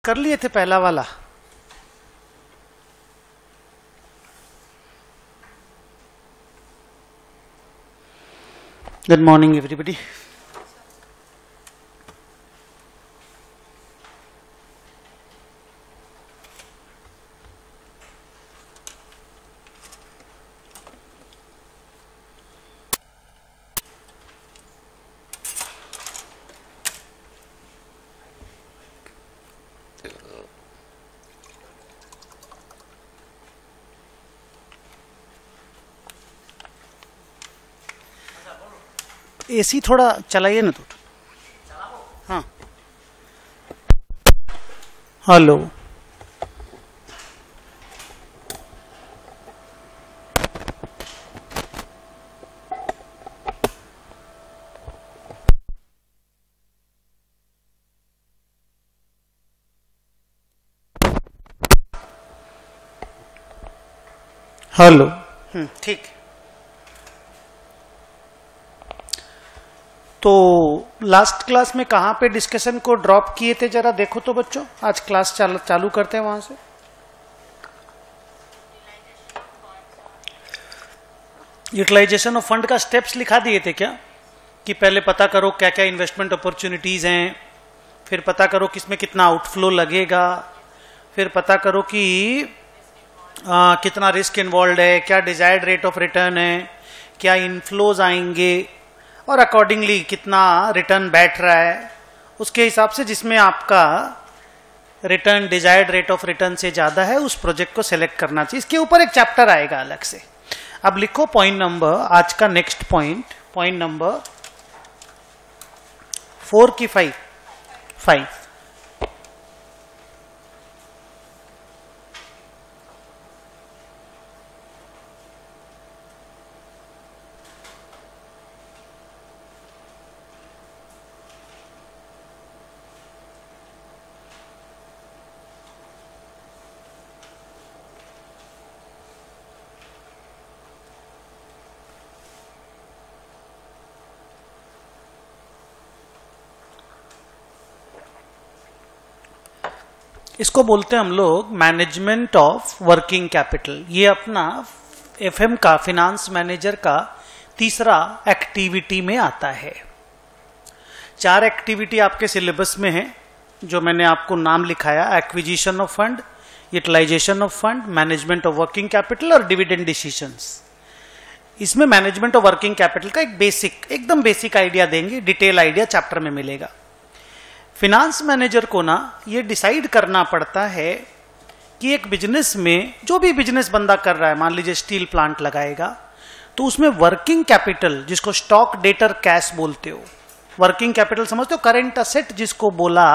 कर लिए थे पहला वाला? Good morning everybody. एसी थोड़ा चलाइए ना तो। हाँ, हेलो। हेलो। ठीक। तो लास्ट क्लास में कहां पे डिस्कशन को ड्रॉप किए थे, जरा देखो तो बच्चों। आज क्लास चालू करते हैं वहां से। यूटिलाइजेशन ऑफ फंड का स्टेप्स लिखा दिए थे क्या? कि पहले पता करो क्या क्या इन्वेस्टमेंट अपॉर्चुनिटीज हैं, फिर पता करो किसमें कितना आउटफ्लो लगेगा, फिर पता करो कि कितना रिस्क इन्वॉल्व है, क्या डिजायर्ड रेट ऑफ रिटर्न है, क्या इनफ्लोज आएंगे, और अकॉर्डिंगली कितना रिटर्न बैठ रहा है, उसके हिसाब से जिसमें आपका return desired rate of return से ज्यादा है उस प्रोजेक्ट को सिलेक्ट करना चाहिए। इसके ऊपर एक चैप्टर आएगा अलग से। अब लिखो पॉइंट नंबर, आज का नेक्स्ट पॉइंट नंबर 4 की 5। इसको बोलते हैं हम लोग मैनेजमेंट ऑफ वर्किंग कैपिटल। ये अपना एफएम का, फिनांस मैनेजर का तीसरा एक्टिविटी में आता है। 4 एक्टिविटी आपके सिलेबस में है जो मैंने आपको नाम लिखाया: acquisition of fund, utilisation of fund, management of working capital और डिविडेंड डिसीजंस। इसमें मैनेजमेंट ऑफ वर्किंग कैपिटल का एकदम बेसिक आइडिया देंगे, डिटेल आइडिया चैप्टर में मिलेगा। फिनांस मैनेजर को ना ये डिसाइड करना पड़ता है कि एक बिजनेस में, जो भी बिजनेस बंदा कर रहा है, मान लीजिए स्टील प्लांट लगाएगा, तो उसमें वर्किंग कैपिटल, जिसको स्टॉक डेटर कैश बोलते हो, वर्किंग कैपिटल समझते हो, करंट असेट जिसको बोला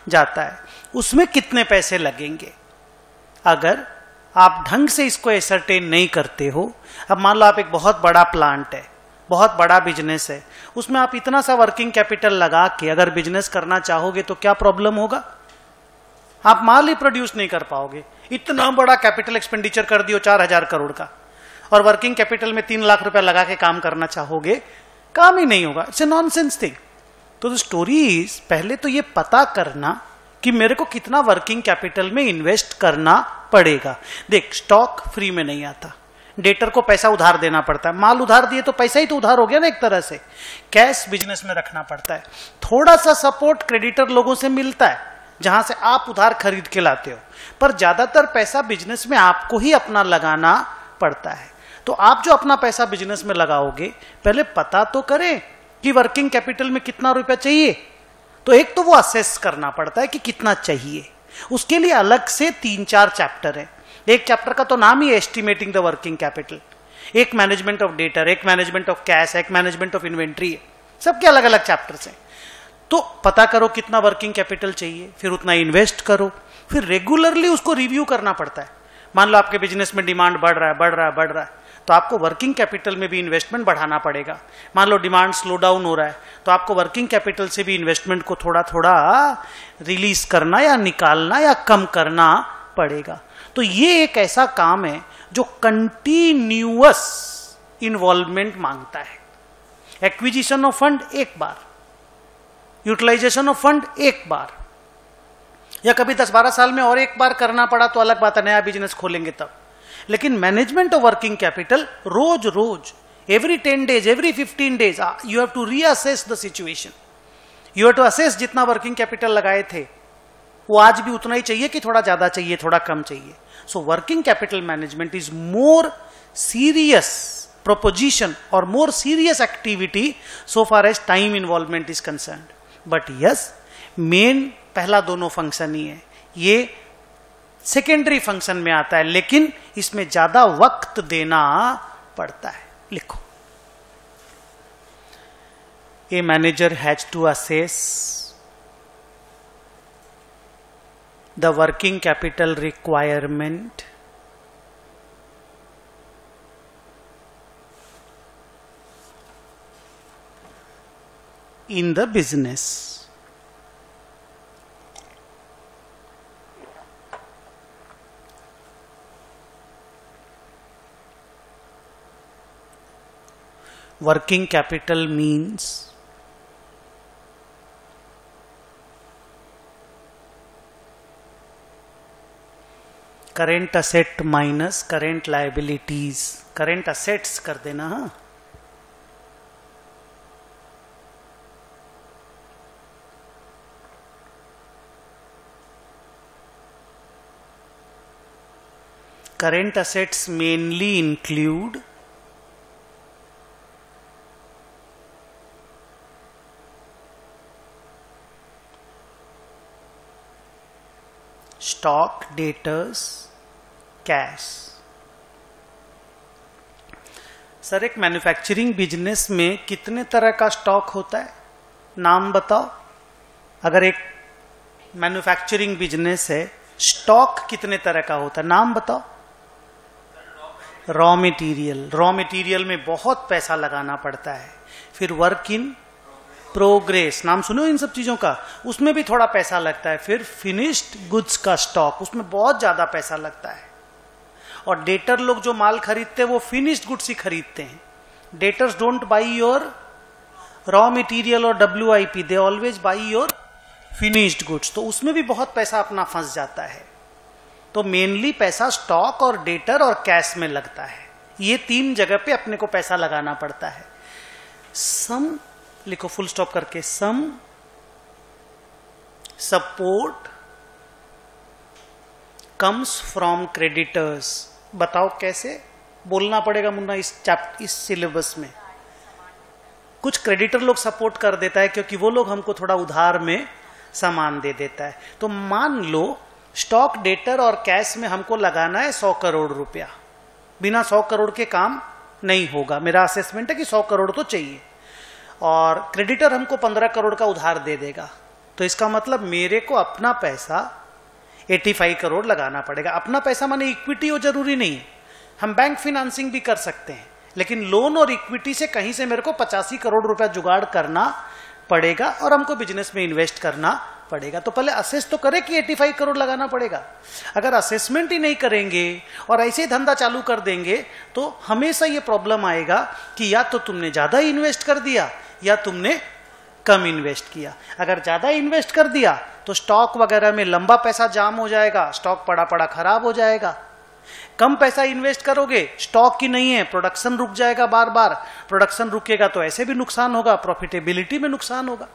जाता है, उसमें कितने पैसे लगेंगे। अगर आप ढंग से इसको एसरटेन नहीं करते हो, अब मान लो आप एक बहुत बड़ा प्लांट है, बहुत बड़ा बिजनेस है, उसमें आप इतना सा वर्किंग कैपिटल लगा के अगर बिजनेस करना चाहोगे तो क्या प्रॉब्लम होगा? आप माल ही प्रोड्यूस नहीं कर पाओगे। इतना बड़ा कैपिटल एक्सपेंडिचर कर दियो 4000 करोड़ का, और वर्किंग कैपिटल में 3 लाख रुपया लगा के काम करना चाहोगे, काम ही नहीं होगा। It's a nonsense thing. तो द स्टोरी इज, पहले तो ये पता करना कि मेरे को कितना वर्किंग कैपिटल में इन्वेस्ट करना पड़ेगा। देख, स्टॉक फ्री में नहीं आता, डेटर को पैसा उधार देना पड़ता है। माल उधार दिए तो पैसा ही तो उधार हो गया ना एक तरह से। कैश बिजनेस में रखना पड़ता है। थोड़ा सा सपोर्ट क्रेडिटर लोगों से मिलता है जहां से आप उधार खरीद के लाते हो, पर ज्यादातर पैसा बिजनेस में आपको ही अपना लगाना पड़ता है। तो आप जो अपना पैसा बिजनेस में लगाओगे, पहले पता तो करें कि वर्किंग कैपिटल में कितना रुपया चाहिए। तो एक तो वो असेस करना पड़ता है कि कितना चाहिए, उसके लिए अलग से 3-4 चैप्टर है। एक चैप्टर का तो नाम ही है एस्टिमेटिंग द वर्किंग कैपिटल, एक मैनेजमेंट ऑफ डेटर, एक मैनेजमेंट ऑफ कैश, एक मैनेजमेंट ऑफ इन्वेंट्री है। सबके अलग अलग चैप्टर्स हैं। तो पता करो कितना वर्किंग कैपिटल चाहिए, फिर उतना इन्वेस्ट करो, फिर रेगुलरली उसको रिव्यू करना पड़ता है। मान लो आपके बिजनेस में डिमांड बढ़ रहा है, तो आपको वर्किंग कैपिटल में भी इन्वेस्टमेंट बढ़ाना पड़ेगा। मान लो डिमांड स्लो डाउन हो रहा है, तो आपको वर्किंग कैपिटल से भी इन्वेस्टमेंट को थोड़ा थोड़ा रिलीज करना या निकालना या कम करना पड़ेगा। तो ये एक ऐसा काम है जो कंटिन्यूअस इन्वॉल्वमेंट मांगता है। एक्विजिशन ऑफ फंड एक बार, यूटिलाइजेशन ऑफ फंड एक बार, या कभी 10-12 साल में और एक बार करना पड़ा तो अलग बात है, नया बिजनेस खोलेंगे तब। लेकिन मैनेजमेंट ऑफ वर्किंग कैपिटल रोज रोज, every 10 days, every 15 days you have to reassess the situation, you have to assess जितना वर्किंग कैपिटल लगाए थे वो आज भी उतना ही चाहिए कि थोड़ा ज्यादा चाहिए, थोड़ा कम चाहिए। So working capital management is more serious proposition or more serious activity so far as time involvement is concerned. But yes, main पहला दोनों फंक्शन ही है, ये सेकेंडरी फंक्शन में आता है, लेकिन इसमें ज्यादा वक्त देना पड़ता है। लिखो, a manager has to assess the working capital requirement in the business. Working capital means current asset minus current liabilities. current assets कर देना, हाँ, current assets mainly include stock, debtors, cash. Sir, एक मैन्युफैक्चरिंग बिजनेस में कितने तरह का stock होता है, नाम बताओ। अगर एक मैन्युफैक्चरिंग बिजनेस है, स्टॉक कितने तरह का होता है, नाम बताओ। रॉ मटेरियल में बहुत पैसा लगाना पड़ता है। फिर वर्क इन प्रोग्रेस, नाम सुनो इन सब चीजों का, उसमें भी थोड़ा पैसा लगता है। फिर फिनिश्ड गुड्स का स्टॉक, उसमें बहुत ज्यादा पैसा लगता है। और डेटर लोग जो माल खरीदते हैं वो फिनिश्ड गुड्स ही खरीदते हैं। Debtors don't buy your raw material और WIP, they always by your finished goods. तो उसमें भी बहुत पैसा अपना फंस जाता है। तो मेनली पैसा स्टॉक और डेटर और कैश में लगता है। ये 3 जगह पे अपने को पैसा लगाना पड़ता है। सम लिखो फुल स्टॉप करके, some support comes from creditors. बताओ कैसे बोलना पड़ेगा मुन्ना इस सिलेबस में। कुछ क्रेडिटर लोग सपोर्ट कर देता है क्योंकि वो लोग हमको थोड़ा उधार में सामान दे देता है। तो मान लो स्टॉक, डेटर और कैश में हमको लगाना है 100 करोड़ रुपया। बिना 100 करोड़ के काम नहीं होगा। मेरा असेसमेंट है कि 100 करोड़ तो चाहिए, और क्रेडिटर हमको 15 करोड़ का उधार दे देगा। तो इसका मतलब मेरे को अपना पैसा 85 करोड़ लगाना पड़ेगा। अपना पैसा माने इक्विटी हो, जरूरी नहीं है, हम बैंक फाइनेंसिंग भी कर सकते हैं, लेकिन लोन और इक्विटी से कहीं से मेरे को 85 करोड़ रुपया जुगाड़ करना पड़ेगा और हमको बिजनेस में इन्वेस्ट करना पड़ेगा। तो पहले असेस तो करें कि 85 करोड़ लगाना पड़ेगा। अगर असेसमेंट ही नहीं करेंगे और ऐसे ही धंधा चालू कर देंगे तो हमेशा ये प्रॉब्लम आएगा कि या तो तुमने ज्यादा इन्वेस्ट कर दिया या तुमने कम इन्वेस्ट किया। अगर ज्यादा इन्वेस्ट कर दिया तो स्टॉक वगैरह में लंबा पैसा जाम हो जाएगा, स्टॉक पड़ा पड़ा खराब हो जाएगा। कम पैसा इन्वेस्ट करोगे, स्टॉक की नहीं है, प्रोडक्शन रुक जाएगा, बार बार प्रोडक्शन रुकेगा तो ऐसे भी नुकसान होगा, प्रॉफिटेबिलिटी में नुकसान होगा।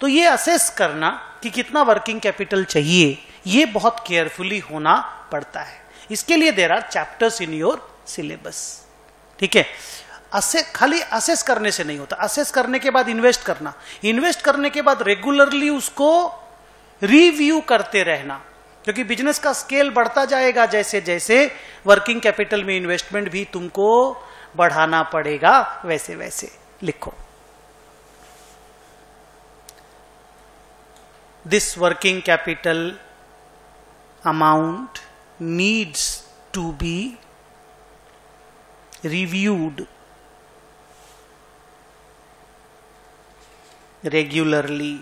तो ये असेस करना कि कितना वर्किंग कैपिटल चाहिए, ये बहुत केयरफुली होना पड़ता है। इसके लिए there are chapters in your syllabus. ठीक है, खाली असेस करने से नहीं होता। असेस करने के बाद इन्वेस्ट करना, इन्वेस्ट करने के बाद रेगुलरली उसको रिव्यू करते रहना, क्योंकि बिजनेस का स्केल बढ़ता जाएगा जैसे जैसे वर्किंग कैपिटल में इन्वेस्टमेंट भी तुमको बढ़ाना पड़ेगा वैसे वैसे। लिखो, this working capital amount needs to be reviewed regularly.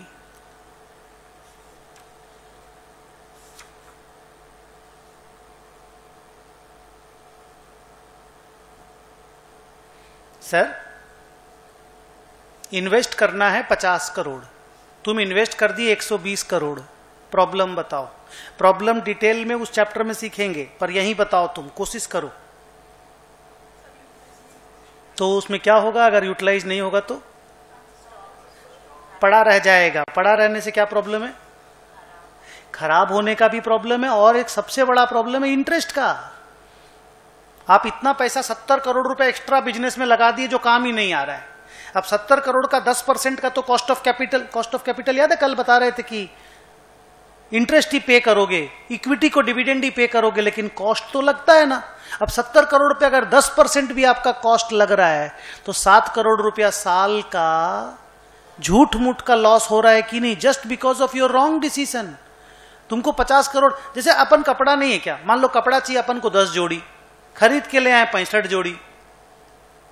Sir, invest करना है 50 करोड़, तुम इन्वेस्ट कर दिए 120 करोड़, प्रॉब्लम बताओ। प्रॉब्लम डिटेल में उस चैप्टर में सीखेंगे, पर यही बताओ, तुम कोशिश करो। तो उसमें क्या होगा अगर यूटिलाइज नहीं होगा तो पड़ा रह जाएगा। पड़ा रहने से क्या प्रॉब्लम है? खराब होने का भी प्रॉब्लम है, और एक सबसे बड़ा प्रॉब्लम है इंटरेस्ट का। आप इतना पैसा 70 करोड़ रुपए एक्स्ट्रा बिजनेस में लगा दिए जो काम ही नहीं आ रहा है। अब 70 करोड़ का 10% का तो कॉस्ट ऑफ कैपिटल याद है, कल बता रहे थे कि इंटरेस्ट ही पे करोगे, इक्विटी को डिविडेंड ही पे करोगे, लेकिन कॉस्ट तो लगता है ना। अब 70 करोड़ रुपया अगर 10% भी आपका कॉस्ट लग रहा है तो 7 करोड़ रुपया साल का झूठ मूठ का लॉस हो रहा है कि नहीं, just because of your wrong decision. तुमको 50 करोड़, जैसे अपन कपड़ा नहीं है क्या, मान लो कपड़ा चाहिए अपन को 10 जोड़ी, खरीद के ले आए 65 जोड़ी,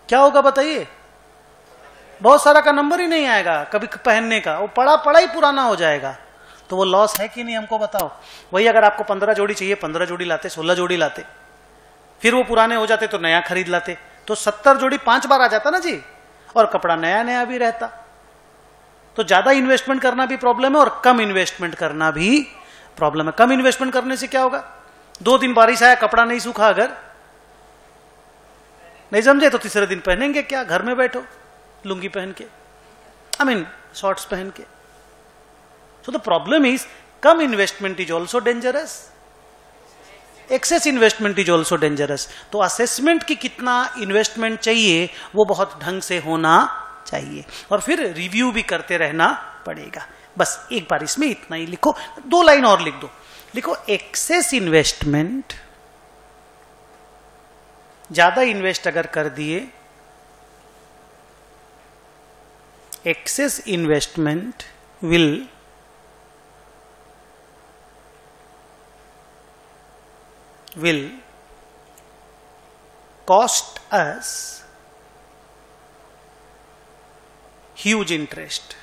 क्या होगा बताइए? बहुत सारा का नंबर ही नहीं आएगा कभी पहनने का, वो पड़ा ही पुराना हो जाएगा। तो वो लॉस है कि नहीं, हमको बताओ। वही अगर आपको 15 जोड़ी चाहिए, 15 जोड़ी लाते, 16 जोड़ी लाते, फिर वो पुराने हो जाते तो नया खरीद लाते, तो 70 जोड़ी 5 बार आ जाता ना जी, और कपड़ा नया नया भी रहता। तो ज्यादा इन्वेस्टमेंट करना भी प्रॉब्लम है और कम इन्वेस्टमेंट करना भी प्रॉब्लम है। कम इन्वेस्टमेंट करने से क्या होगा? 2 दिन बारिश आया, कपड़ा नहीं सूखा, अगर नहीं समझे तो तीसरे दिन पहनेंगे क्या? घर में बैठो लुंगी पहन के, शॉर्ट्स पहन के। सो द प्रॉब्लम इज कम investment is also dangerous, excess investment is also dangerous. तो असेसमेंट की कितना इन्वेस्टमेंट चाहिए वो बहुत ढंग से होना चाहिए, और फिर रिव्यू भी करते रहना पड़ेगा। बस एक बार इसमें इतना ही लिखो, 2 लाइन और लिख दो। लिखो एक्सेस इन्वेस्टमेंट, ज्यादा इन्वेस्ट अगर कर दिए, excess investment will cost us huge interest.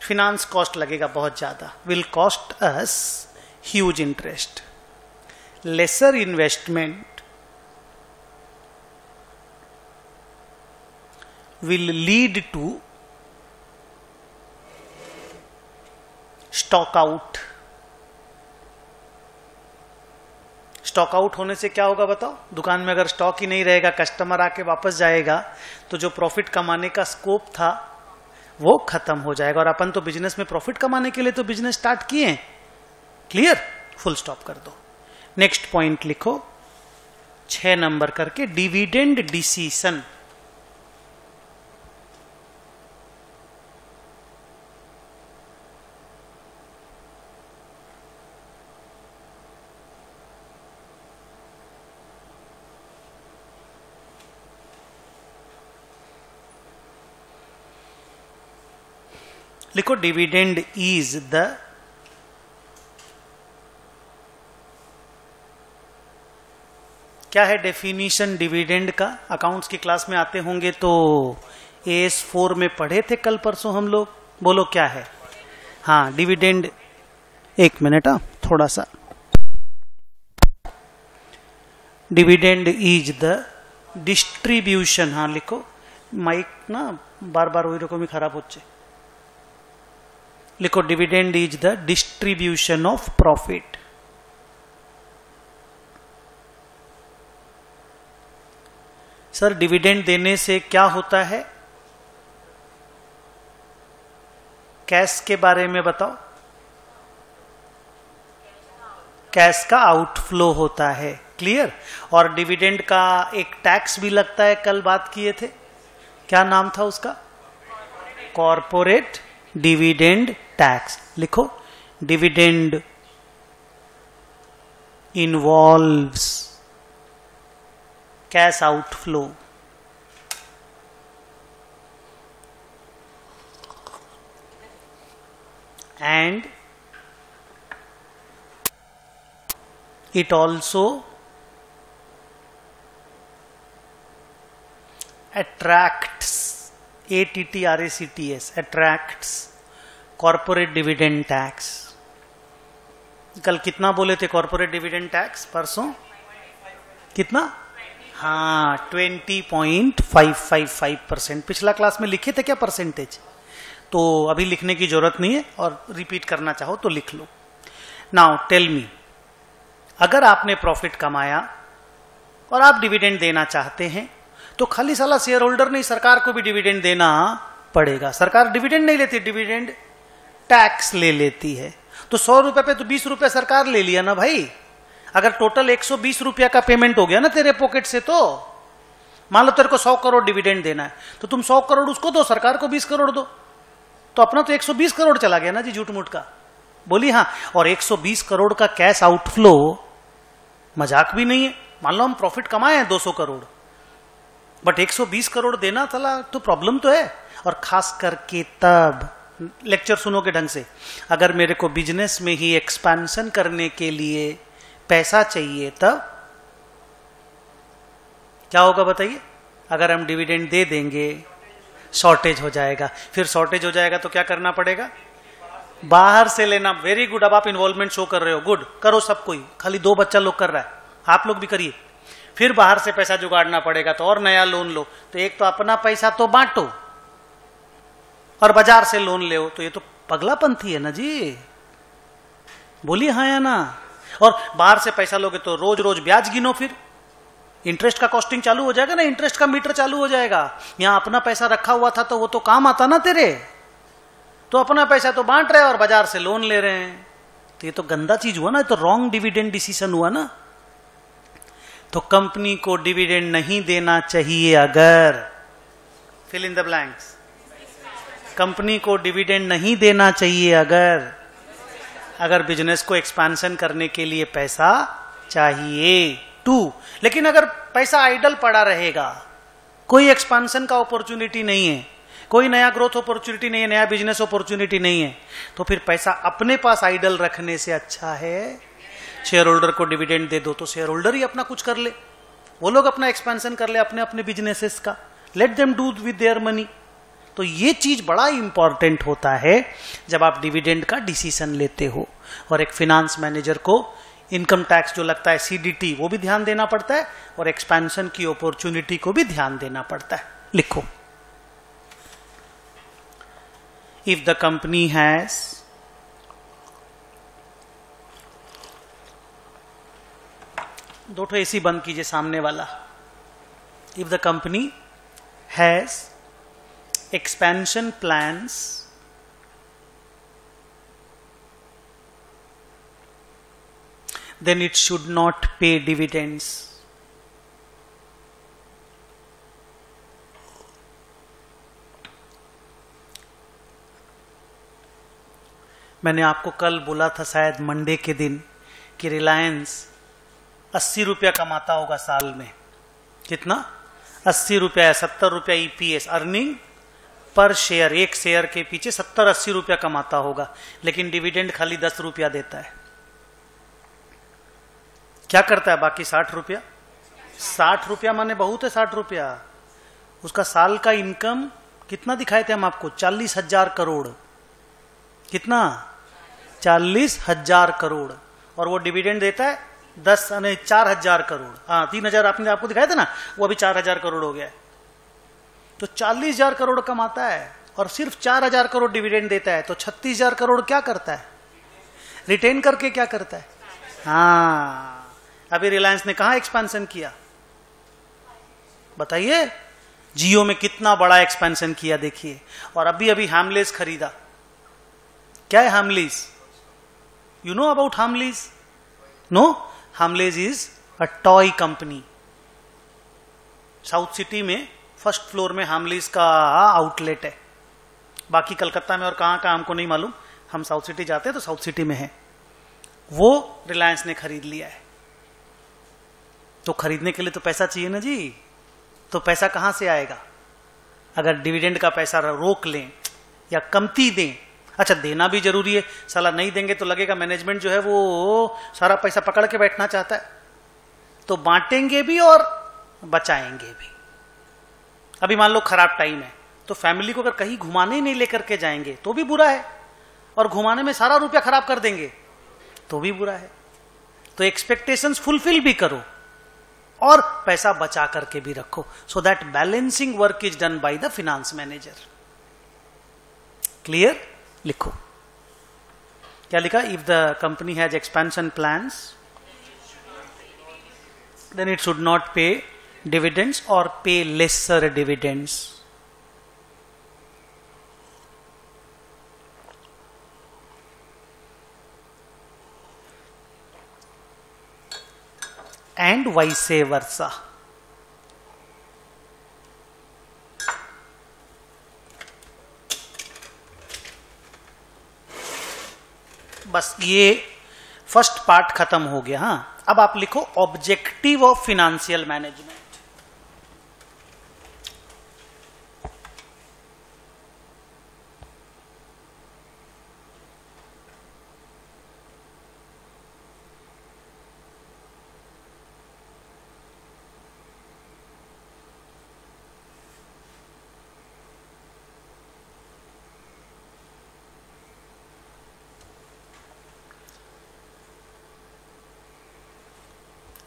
Finance cost लगेगा बहुत ज्यादा, will cost us huge interest. Lesser investment will lead to stock out. Stock out होने से क्या होगा बताओ? दुकान में अगर स्टॉक ही नहीं रहेगा, कस्टमर आके वापस जाएगा, तो जो प्रॉफिट कमाने का स्कोप था वो खत्म हो जाएगा। और अपन तो बिजनेस में प्रॉफिट कमाने के लिए तो बिजनेस स्टार्ट किए। क्लियर? फुल स्टॉप कर दो। नेक्स्ट पॉइंट लिखो 6 नंबर करके, डिविडेंड डिसीजन। लिखो डिविडेंड इज द क्या है डेफिनेशन डिविडेंड का? अकाउंट्स की क्लास में आते होंगे तो AS4 में पढ़े थे कल परसों हम लोग। बोलो क्या है? हाँ, डिविडेंड, एक मिनट, थोड़ा सा। डिविडेंड इज द डिस्ट्रीब्यूशन, हाँ लिखो, माइक ना बार बार वही रकम खराब होच्छे। लिखो dividend is the distribution of profit. Sir dividend देने से क्या होता है? कैश के बारे में बताओ। कैश का आउटफ्लो होता है। क्लियर? और डिविडेंड का एक टैक्स भी लगता है, कल बात किए थे, क्या नाम था उसका? Corporate dividend tax. लिखो dividend involves cash outflow and it also attracts, ATTRACTS, attracts corporate dividend tax। कल कितना बोले थे कॉर्पोरेट डिविडेंड टैक्स? परसों कितना? हाँ 20.555%। पिछला क्लास में लिखे थे क्या परसेंटेज? तो अभी लिखने की जरूरत नहीं है, और रिपीट करना चाहो तो लिख लो। नाउ टेल मी, अगर आपने प्रॉफिट कमाया और आप डिविडेंड देना चाहते हैं तो खाली साला शेयर होल्डर नहीं, सरकार को भी डिविडेंड देना पड़ेगा। सरकार डिविडेंड नहीं लेती, डिविडेंड टैक्स ले लेती है। तो 100 रुपए पे तो 20 रुपए सरकार ले लिया ना भाई। अगर टोटल 120 रुपया का पेमेंट हो गया ना तेरे पॉकेट से, तो मान लो तेरे को 100 करोड़ डिविडेंड देना है, तो तुम 100 करोड़ उसको दो, सरकार को 20 करोड़ दो, तो अपना तो 120 करोड़ चला गया ना जी, झूठ मूठ का। बोली हाँ, और 120 करोड़ का कैश आउटफ्लो मजाक भी नहीं है। मान लो हम प्रॉफिट कमाए हैं 200 करोड़, बट 120 करोड़ देना चला तो प्रॉब्लम तो है। और खास करके तब, लेक्चर सुनोगे ढंग से, अगर मेरे को बिजनेस में ही एक्सपेंशन करने के लिए पैसा चाहिए, तब क्या होगा बताइए? अगर हम डिविडेंड दे देंगे, शॉर्टेज हो जाएगा। फिर शॉर्टेज हो जाएगा तो क्या करना पड़ेगा? बाहर से लेना। वेरी गुड, अब आप इन्वॉल्वमेंट शो कर रहे हो, गुड, करो सब कोई, खाली 2 बच्चा लोग कर रहा है, आप लोग भी करिए। फिर बाहर से पैसा जुगाड़ना पड़ेगा, तो और नया लोन लो। तो एक तो अपना पैसा तो बांटो और बाजार से लोन ले, तो ये तो पगलापंथी है ना जी। बोलिए हाँ या ना। और बाहर से पैसा लोगे तो रोज रोज ब्याज गिनो, फिर इंटरेस्ट का कॉस्टिंग चालू हो जाएगा ना, इंटरेस्ट का मीटर चालू हो जाएगा। यहां अपना पैसा रखा हुआ था तो वो तो काम आता ना तेरे, तो अपना पैसा तो बांट रहे और बाजार से लोन ले रहे हैं, तो ये तो गंदा चीज हुआ ना, तो रॉन्ग डिविडेंड डिसीजन हुआ ना। तो कंपनी को डिविडेंड नहीं देना चाहिए अगर, fill in the blanks, company को डिविडेंड नहीं देना चाहिए अगर बिजनेस को एक्सपेंशन करने के लिए पैसा चाहिए। 2, लेकिन अगर पैसा आइडल पड़ा रहेगा, कोई एक्सपेंशन का अपॉर्चुनिटी नहीं है, कोई नया ग्रोथ अपॉर्चुनिटी नहीं है, नया बिजनेस अपॉर्चुनिटी नहीं है, तो फिर पैसा अपने पास आइडल रखने से अच्छा है शेयर होल्डर को डिविडेंड दे दो। तो शेयर होल्डर ही अपना कुछ कर ले, वो लोग अपना एक्सपेंशन कर ले अपने अपने बिजनेसेस का, let them do with their money. तो ये चीज बड़ा इंपॉर्टेंट होता है जब आप डिविडेंड का डिसीजन लेते हो। और एक फिनांस मैनेजर को इनकम टैक्स जो लगता है CDT, वो भी ध्यान देना पड़ता है, और एक्सपेंशन की अपॉर्चुनिटी को भी ध्यान देना पड़ता है। लिखो, इफ द कंपनी हैज दो ठो AC बंद कीजिए सामने वाला। If the company has expansion plans then it should not pay dividends. मैंने आपको कल बोला था शायद मंडे के दिन कि रिलायंस 80 रुपया कमाता होगा साल में। कितना? 80 रुपया, 70 रुपया EPS, अर्निंग पर शेयर, एक शेयर के पीछे 70-80 रुपया कमाता होगा, लेकिन डिविडेंड खाली 10 रुपया देता है। क्या करता है बाकी 60 रुपया? 60 रुपया माने बहुत है 60 रुपया। उसका साल का इनकम कितना दिखाए थे हम आपको? 40,000 करोड़। कितना? 40,000 करोड़। और वो डिविडेंड देता है 4,000 करोड़। हाँ, 3,000 आपने आपको दिखाया था ना, वो अभी 4,000 करोड़ हो गया है। तो 40,000 करोड़ कमाता है और सिर्फ 4,000 करोड़ डिविडेंड देता है, तो 36,000 करोड़ क्या करता है? रिटेन करके क्या करता है? हाँ, अभी रिलायंस ने कहां एक्सपेंशन किया बताइए? जियो में कितना बड़ा एक्सपेंशन किया देखिए। और अभी अभी हैमलेस खरीदा। क्या है Hamleys? You know about Hamleys? No? Hamleys is a toy company. South City में फर्स्ट फ्लोर में हैमलीज का आउटलेट है। बाकी कलकत्ता में और कहां का हमको नहीं मालूम, हम साउथ सिटी जाते हैं तो साउथ सिटी में है। वो रिलायंस ने खरीद लिया है। तो खरीदने के लिए तो पैसा चाहिए ना जी। तो पैसा कहां से आएगा? अगर डिविडेंड का पैसा रोक लें या कमती दें, अच्छा देना भी जरूरी है, साला नहीं देंगे तो लगेगा मैनेजमेंट जो है वो सारा पैसा पकड़ के बैठना चाहता है। तो बांटेंगे भी और बचाएंगे भी। अभी मान लो खराब टाइम है तो फैमिली को अगर कहीं घुमाने ही नहीं लेकर के जाएंगे तो भी बुरा है, और घुमाने में सारा रुपया खराब कर देंगे तो भी बुरा है। तो एक्सपेक्टेशंस फुलफिल भी करो और पैसा बचा करके भी रखो, so that balancing work is done by the finance manager. Clear? लिखो क्या लिखा? If the company has expansion plans then it should not pay dividends or pay lesser dividends. And vice versa. बस ये फर्स्ट पार्ट खत्म हो गया। हाँ, अब आप लिखो ऑब्जेक्टिव ऑफ फिनेंशियल मैनेजमेंट।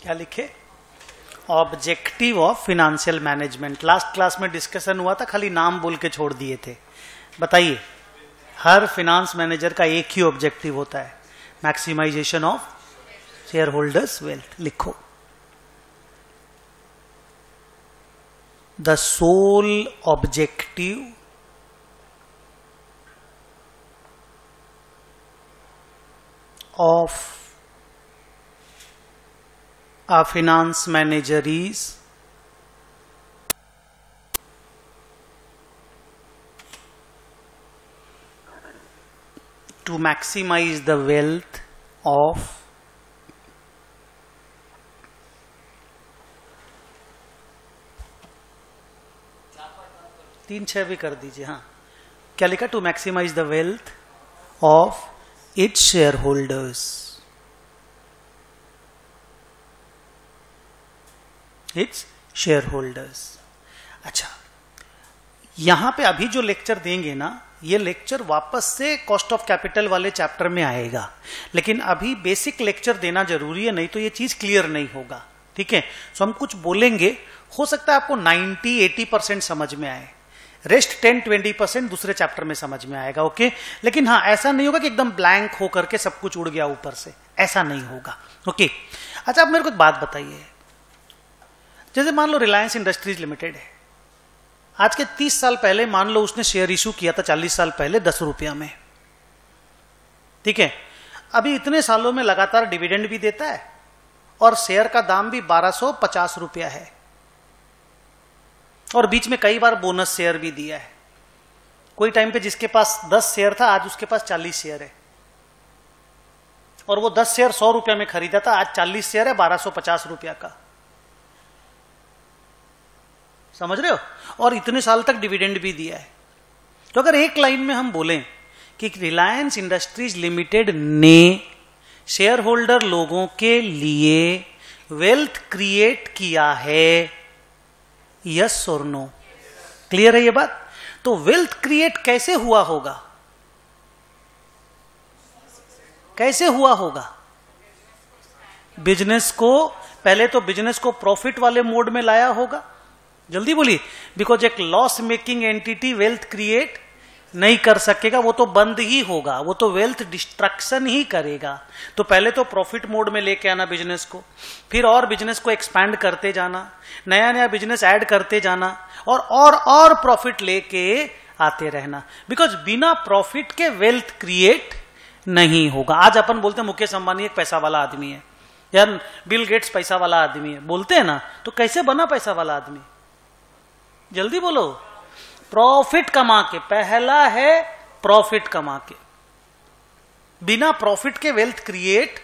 क्या लिखे? Objective of financial management. Last class में डिस्कशन हुआ था, खाली नाम बोल के छोड़ दिए थे। बताइए, हर फिनेंस मैनेजर का एक ही ऑब्जेक्टिव होता है, maximisation of shareholders wealth. लिखो the sole objective of a finance manager is to maximize the wealth of तीन छह भी कर दीजिए। हाँ, क्या लिखा? To maximise the wealth of its shareholders, its shareholders. अच्छा, यहां पे अभी जो लेक्चर देंगे ना, ये लेक्चर वापस से कॉस्ट ऑफ कैपिटल वाले चैप्टर में आएगा, लेकिन अभी बेसिक लेक्चर देना जरूरी है, नहीं तो ये चीज क्लियर नहीं होगा। ठीक है, सो हम कुछ बोलेंगे, हो सकता है आपको 90-80% समझ में आए, रेस्ट 10-20% दूसरे चैप्टर में समझ में आएगा। ओके, लेकिन हाँ, ऐसा नहीं होगा कि एकदम ब्लैंक होकर के सब कुछ उड़ गया ऊपर से, ऐसा नहीं होगा। ओके, अच्छा, अब मेरे को एक बात बताइए, जैसे मान लो रिलायंस इंडस्ट्रीज लिमिटेड है, आज के 30 साल पहले मान लो उसने शेयर इशू किया था 40 साल पहले 10 रुपया में। ठीक है, अभी इतने सालों में लगातार डिविडेंड भी देता है और शेयर का दाम भी 1250 रुपया है, और बीच में कई बार बोनस शेयर भी दिया है। कोई टाइम पे जिसके पास 10 शेयर था, आज उसके पास 40 शेयर है, और वो 10 शेयर 100 रुपया में खरीदा था, आज 40 शेयर है 1250 रुपया का। समझ रहे हो? और इतने साल तक डिविडेंड भी दिया है। तो अगर एक लाइन में हम बोलें कि रिलायंस इंडस्ट्रीज लिमिटेड ने शेयर होल्डर लोगों के लिए वेल्थ क्रिएट किया है, यस और नो? क्लियर है ये बात? तो वेल्थ क्रिएट कैसे हुआ होगा? कैसे हुआ होगा? बिजनेस को, पहले तो बिजनेस को प्रॉफिट वाले मोड में लाया होगा। जल्दी बोलिए, बिकॉज एक loss making entity wealth create नहीं कर सकेगा, वो तो बंद ही होगा, वो तो वेल्थ डिस्ट्रक्शन ही करेगा। तो पहले तो प्रॉफिट मोड में लेके आना बिजनेस को, फिर और बिजनेस को एक्सपैंड करते जाना, नया नया बिजनेस ऐड करते जाना, और प्रॉफिट लेके आते रहना, बिकॉज बिना प्रॉफिट के वेल्थ क्रिएट नहीं होगा। आज अपन बोलते हैं मुकेश अंबानी एक पैसा वाला आदमी है, यार बिल गेट्स पैसा वाला आदमी है, बोलते हैं ना, तो कैसे बना पैसा वाला आदमी? जल्दी बोलो, प्रॉफिट कमा के। पहला है प्रॉफिट कमा के, बिना प्रॉफिट के वेल्थ क्रिएट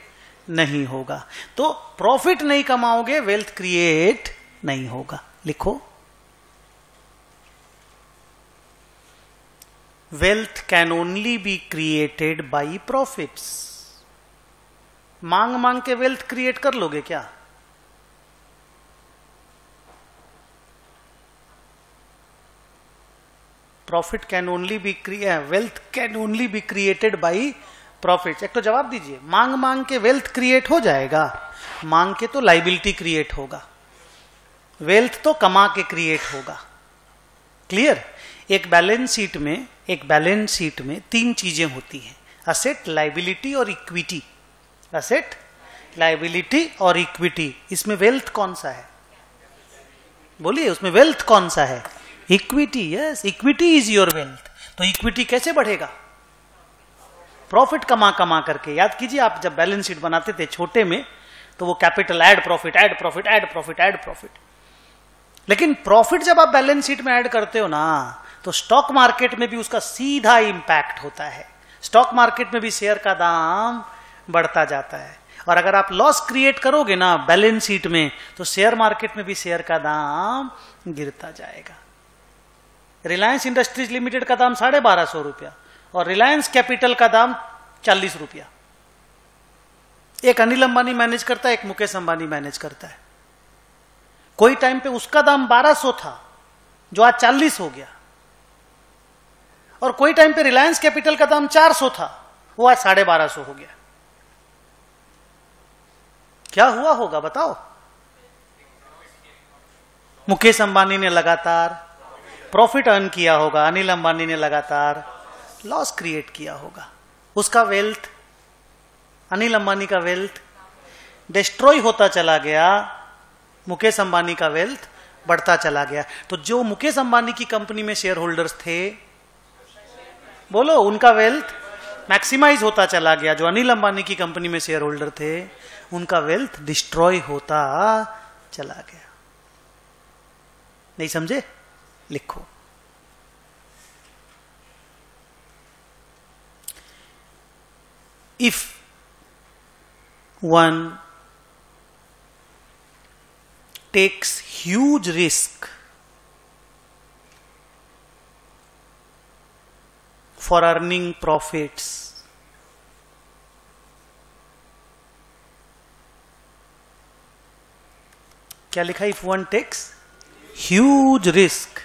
नहीं होगा। तो प्रॉफिट नहीं कमाओगे, वेल्थ क्रिएट नहीं होगा। लिखो, wealth can only be created by profits. मांग मांग के वेल्थ क्रिएट कर लोगे क्या? Profit can only be wealth can only be created by profit. एक तो जवाब दीजिए, मांग मांग के वेल्थ क्रिएट हो जाएगा? मांग के तो लाइबिलिटी क्रिएट होगा, वेल्थ तो कमा के क्रिएट होगा। क्लियर? एक बैलेंस शीट में तीन चीजें होती हैं, असेट, लायबिलिटी और इक्विटी। असेट, लायबिलिटी और इक्विटी। इसमें वेल्थ कौन सा है? बोलिए, उसमें वेल्थ कौन सा है? Equity. Yes, equity is your wealth. तो इक्विटी कैसे बढ़ेगा? प्रॉफिट कमा कमा करके। याद कीजिए, आप जब बैलेंस शीट बनाते थे छोटे में, तो वो capital add profit, add profit, add profit, add profit. लेकिन प्रॉफिट जब आप बैलेंस शीट में ऐड करते हो ना, तो स्टॉक मार्केट में भी उसका सीधा इंपैक्ट होता है। स्टॉक मार्केट में भी शेयर का दाम बढ़ता जाता है। और अगर आप लॉस क्रिएट करोगे ना बैलेंस शीट में, तो शेयर मार्केट में भी शेयर का दाम गिरता जाएगा। रिलायंस इंडस्ट्रीज लिमिटेड का दाम 1250 रुपया और रिलायंस कैपिटल का दाम 40 रुपया। एक अनिल अंबानी मैनेज करता है, एक मुकेश अंबानी मैनेज करता है। कोई टाइम पे उसका दाम 1200 था, जो आज 40 हो गया। और कोई टाइम पे रिलायंस कैपिटल का दाम 400 था, वो आज 1250 हो गया। क्या हुआ होगा बताओ? मुकेश अंबानी ने लगातार प्रॉफिट अर्न किया होगा, अनिल अंबानी ने लगातार लॉस क्रिएट किया होगा। उसका वेल्थ, अनिल अंबानी का वेल्थ डिस्ट्रॉय होता चला गया, मुकेश अंबानी का वेल्थ बढ़ता चला गया। तो जो मुकेश अंबानी की कंपनी में शेयर होल्डर्स थे, बोलो, उनका वेल्थ मैक्सिमाइज होता चला गया। जो अनिल अंबानी की कंपनी में शेयर होल्डर थे, उनका वेल्थ डिस्ट्रॉय होता चला गया। नहीं समझे? लिखो। If one takes huge risk for earning profits, क्या लिखा? If one takes huge risk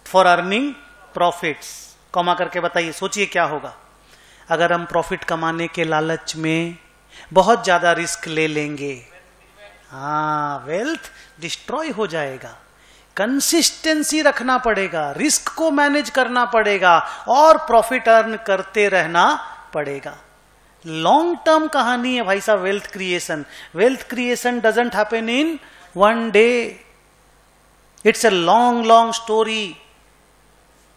for earning profits, comma करके बताइए, सोचिए क्या होगा अगर हम प्रॉफिट कमाने के लालच में बहुत ज्यादा रिस्क ले लेंगे। हाँ, वेल्थ डिस्ट्रॉय हो जाएगा। कंसिस्टेंसी रखना पड़ेगा, रिस्क को मैनेज करना पड़ेगा और प्रॉफिट अर्न करते रहना पड़ेगा। लॉन्ग टर्म कहानी है भाई साहब wealth creation. Wealth creation doesn't happen in one day, it's a long long story.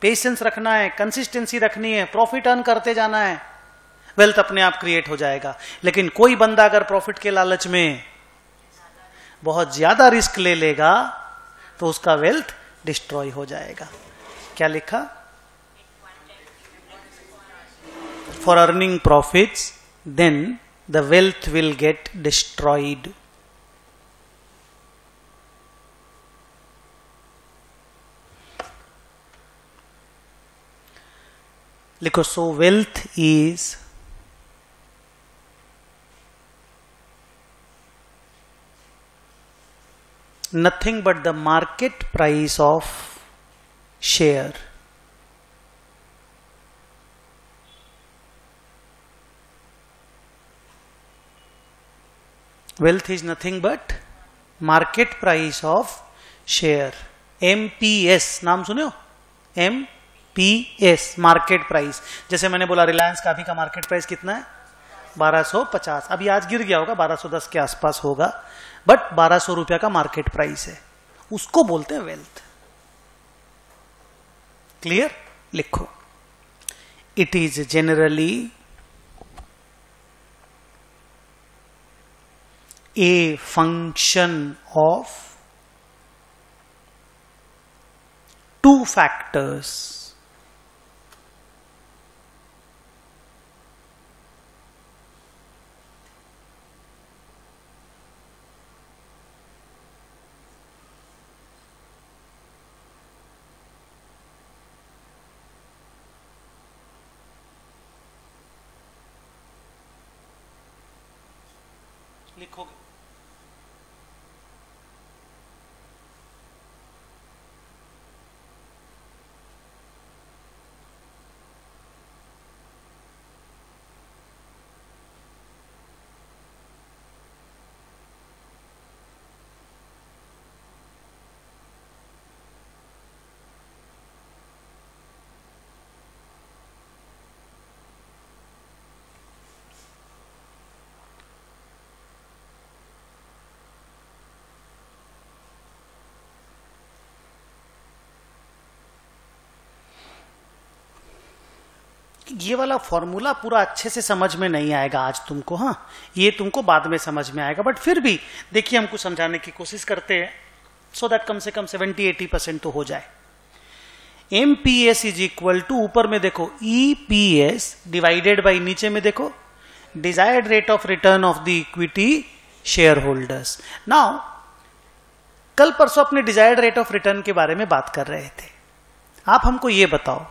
Patience रखना है, कंसिस्टेंसी रखनी है, प्रॉफिट अर्न करते जाना है, वेल्थ अपने आप क्रिएट हो जाएगा। लेकिन कोई बंदा अगर प्रॉफिट के लालच में बहुत ज्यादा रिस्क ले लेगा, तो उसका वेल्थ डिस्ट्रॉय हो जाएगा। क्या लिखा? For earning profits then the wealth will get destroyed. लिखो, so wealth is nothing but the market price of share. Wealth is nothing but market price of share. MPS नाम सुने हो? MPS market price. जैसे मैंने बोला रिलायंस का अभी का मार्केट प्राइस कितना है? 1250। अभी आज गिर गया होगा, 1210 के आसपास होगा, बट 1200 रुपया का मार्केट प्राइस है, उसको बोलते हैं वेल्थ। क्लियर? लिखो, it is generally a function of two factors, लिखोगे। ये वाला फॉर्मूला पूरा अच्छे से समझ में नहीं आएगा आज तुमको, हाँ, ये तुमको बाद में समझ में आएगा, बट फिर भी देखिए हमको समझाने की कोशिश करते हैं सो दैट कम से कम 70-80% तो हो जाए। MPS इज इक्वल टू, ऊपर में देखो EPS डिवाइडेड बाई, नीचे में देखो desired rate of return of the equity share holders. Now कल परसों अपने डिजायर्ड रेट ऑफ रिटर्न के बारे में बात कर रहे थे। आप हमको ये बताओ,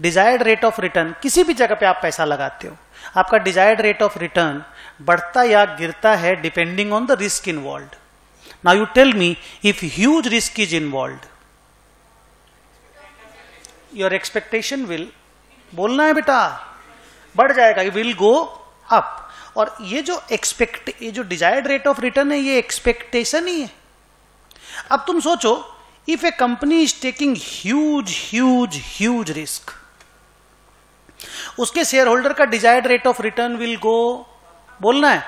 डिजायर्ड रेट ऑफ रिटर्न, किसी भी जगह पे आप पैसा लगाते हो, आपका डिजायर्ड रेट ऑफ रिटर्न बढ़ता या गिरता है depending on the risk involved. Now you tell me, if huge risk is involved, your expectation will, बोलना है बेटा, बढ़ जाएगा, यू विल गो अप। और ये जो डिजायर्ड रेट ऑफ रिटर्न है, ये एक्सपेक्टेशन ही है। अब तुम सोचो, if A company is taking huge risk, उसके शेयर होल्डर का desired rate of return will go, बोलना है,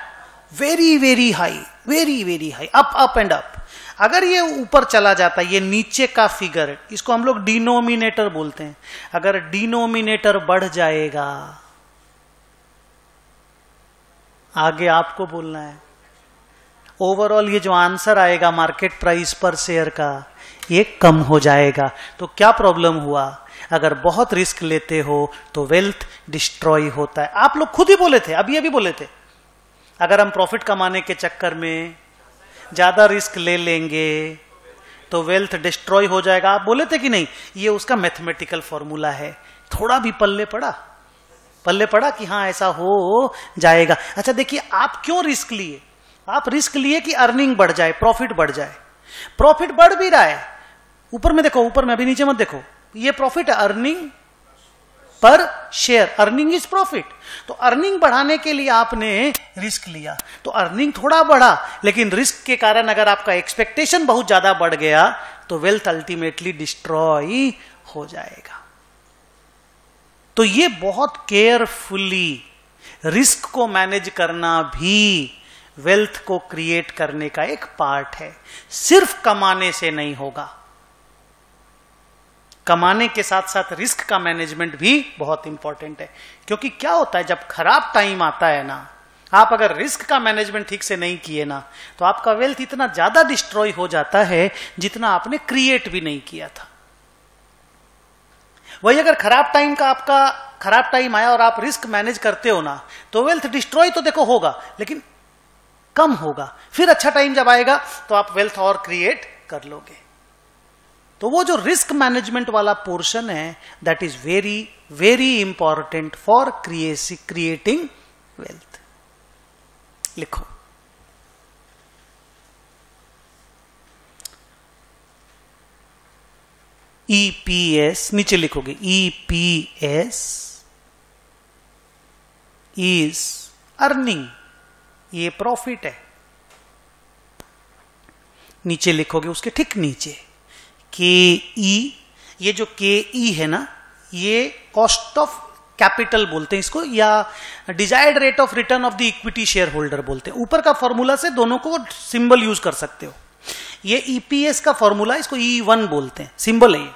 very very high, up and up. अगर ये ऊपर चला जाता है, ये नीचे का फिगर, इसको हम लोग डिनोमिनेटर बोलते हैं, अगर डिनोमिनेटर बढ़ जाएगा, आगे आपको बोलना है, ओवरऑल ये जो आंसर आएगा मार्केट प्राइस पर शेयर का, ये कम हो जाएगा। तो क्या प्रॉब्लम हुआ? अगर बहुत रिस्क लेते हो तो वेल्थ डिस्ट्रॉय होता है। आप लोग खुद ही बोले थे, अभी बोले थे, अगर हम प्रॉफिट कमाने के चक्कर में ज्यादा रिस्क ले लेंगे तो वेल्थ डिस्ट्रॉय हो जाएगा। आप बोले थे कि नहीं? ये उसका मैथमेटिकल फॉर्मूला है। थोड़ा भी पल्ले पड़ा कि हाँ ऐसा हो जाएगा। अच्छा देखिए, आप क्यों रिस्क लिए? आप रिस्क लिए कि अर्निंग बढ़ जाए, प्रॉफिट बढ़ जाए। प्रॉफिट बढ़ भी रहा है, ऊपर में देखो, ऊपर में, अभी नीचे मत देखो, ये प्रॉफिट है, earning per share, earning is profit. तो अर्निंग बढ़ाने के लिए आपने रिस्क लिया, तो अर्निंग थोड़ा बढ़ा, लेकिन रिस्क के कारण अगर आपका एक्सपेक्टेशन बहुत ज्यादा बढ़ गया तो वेल्थ अल्टीमेटली डिस्ट्रॉय हो जाएगा। तो ये बहुत केयरफुली रिस्क को मैनेज करना भी वेल्थ को क्रिएट करने का एक पार्ट है। सिर्फ कमाने से नहीं होगा, कमाने के साथ साथ रिस्क का मैनेजमेंट भी बहुत इंपॉर्टेंट है। क्योंकि क्या होता है, जब खराब टाइम आता है ना, आप अगर रिस्क का मैनेजमेंट ठीक से नहीं किए ना, तो आपका वेल्थ इतना ज्यादा डिस्ट्रॉय हो जाता है जितना आपने क्रिएट भी नहीं किया था। वही अगर खराब टाइम आया और आप रिस्क मैनेज करते हो ना, तो वेल्थ डिस्ट्रॉय तो देखो होगा, लेकिन कम होगा। फिर अच्छा टाइम जब आएगा तो आप वेल्थ और क्रिएट कर लोगे। तो वो जो रिस्क मैनेजमेंट वाला पोर्शन है, that is very very important for creating wealth. लिखो, EPS, नीचे लिखोगे EPS इज अर्निंग, ये प्रॉफिट है। नीचे लिखोगे उसके ठीक नीचे KE, ये जो KE है ना, ये कॉस्ट ऑफ कैपिटल बोलते हैं इसको, या desired rate of return of the equity share holder बोलते हैं। ऊपर का फॉर्मूला से दोनों को सिंबल यूज कर सकते हो। ये EPS का फॉर्मूला, इसको E1 बोलते हैं, सिंबल है ये।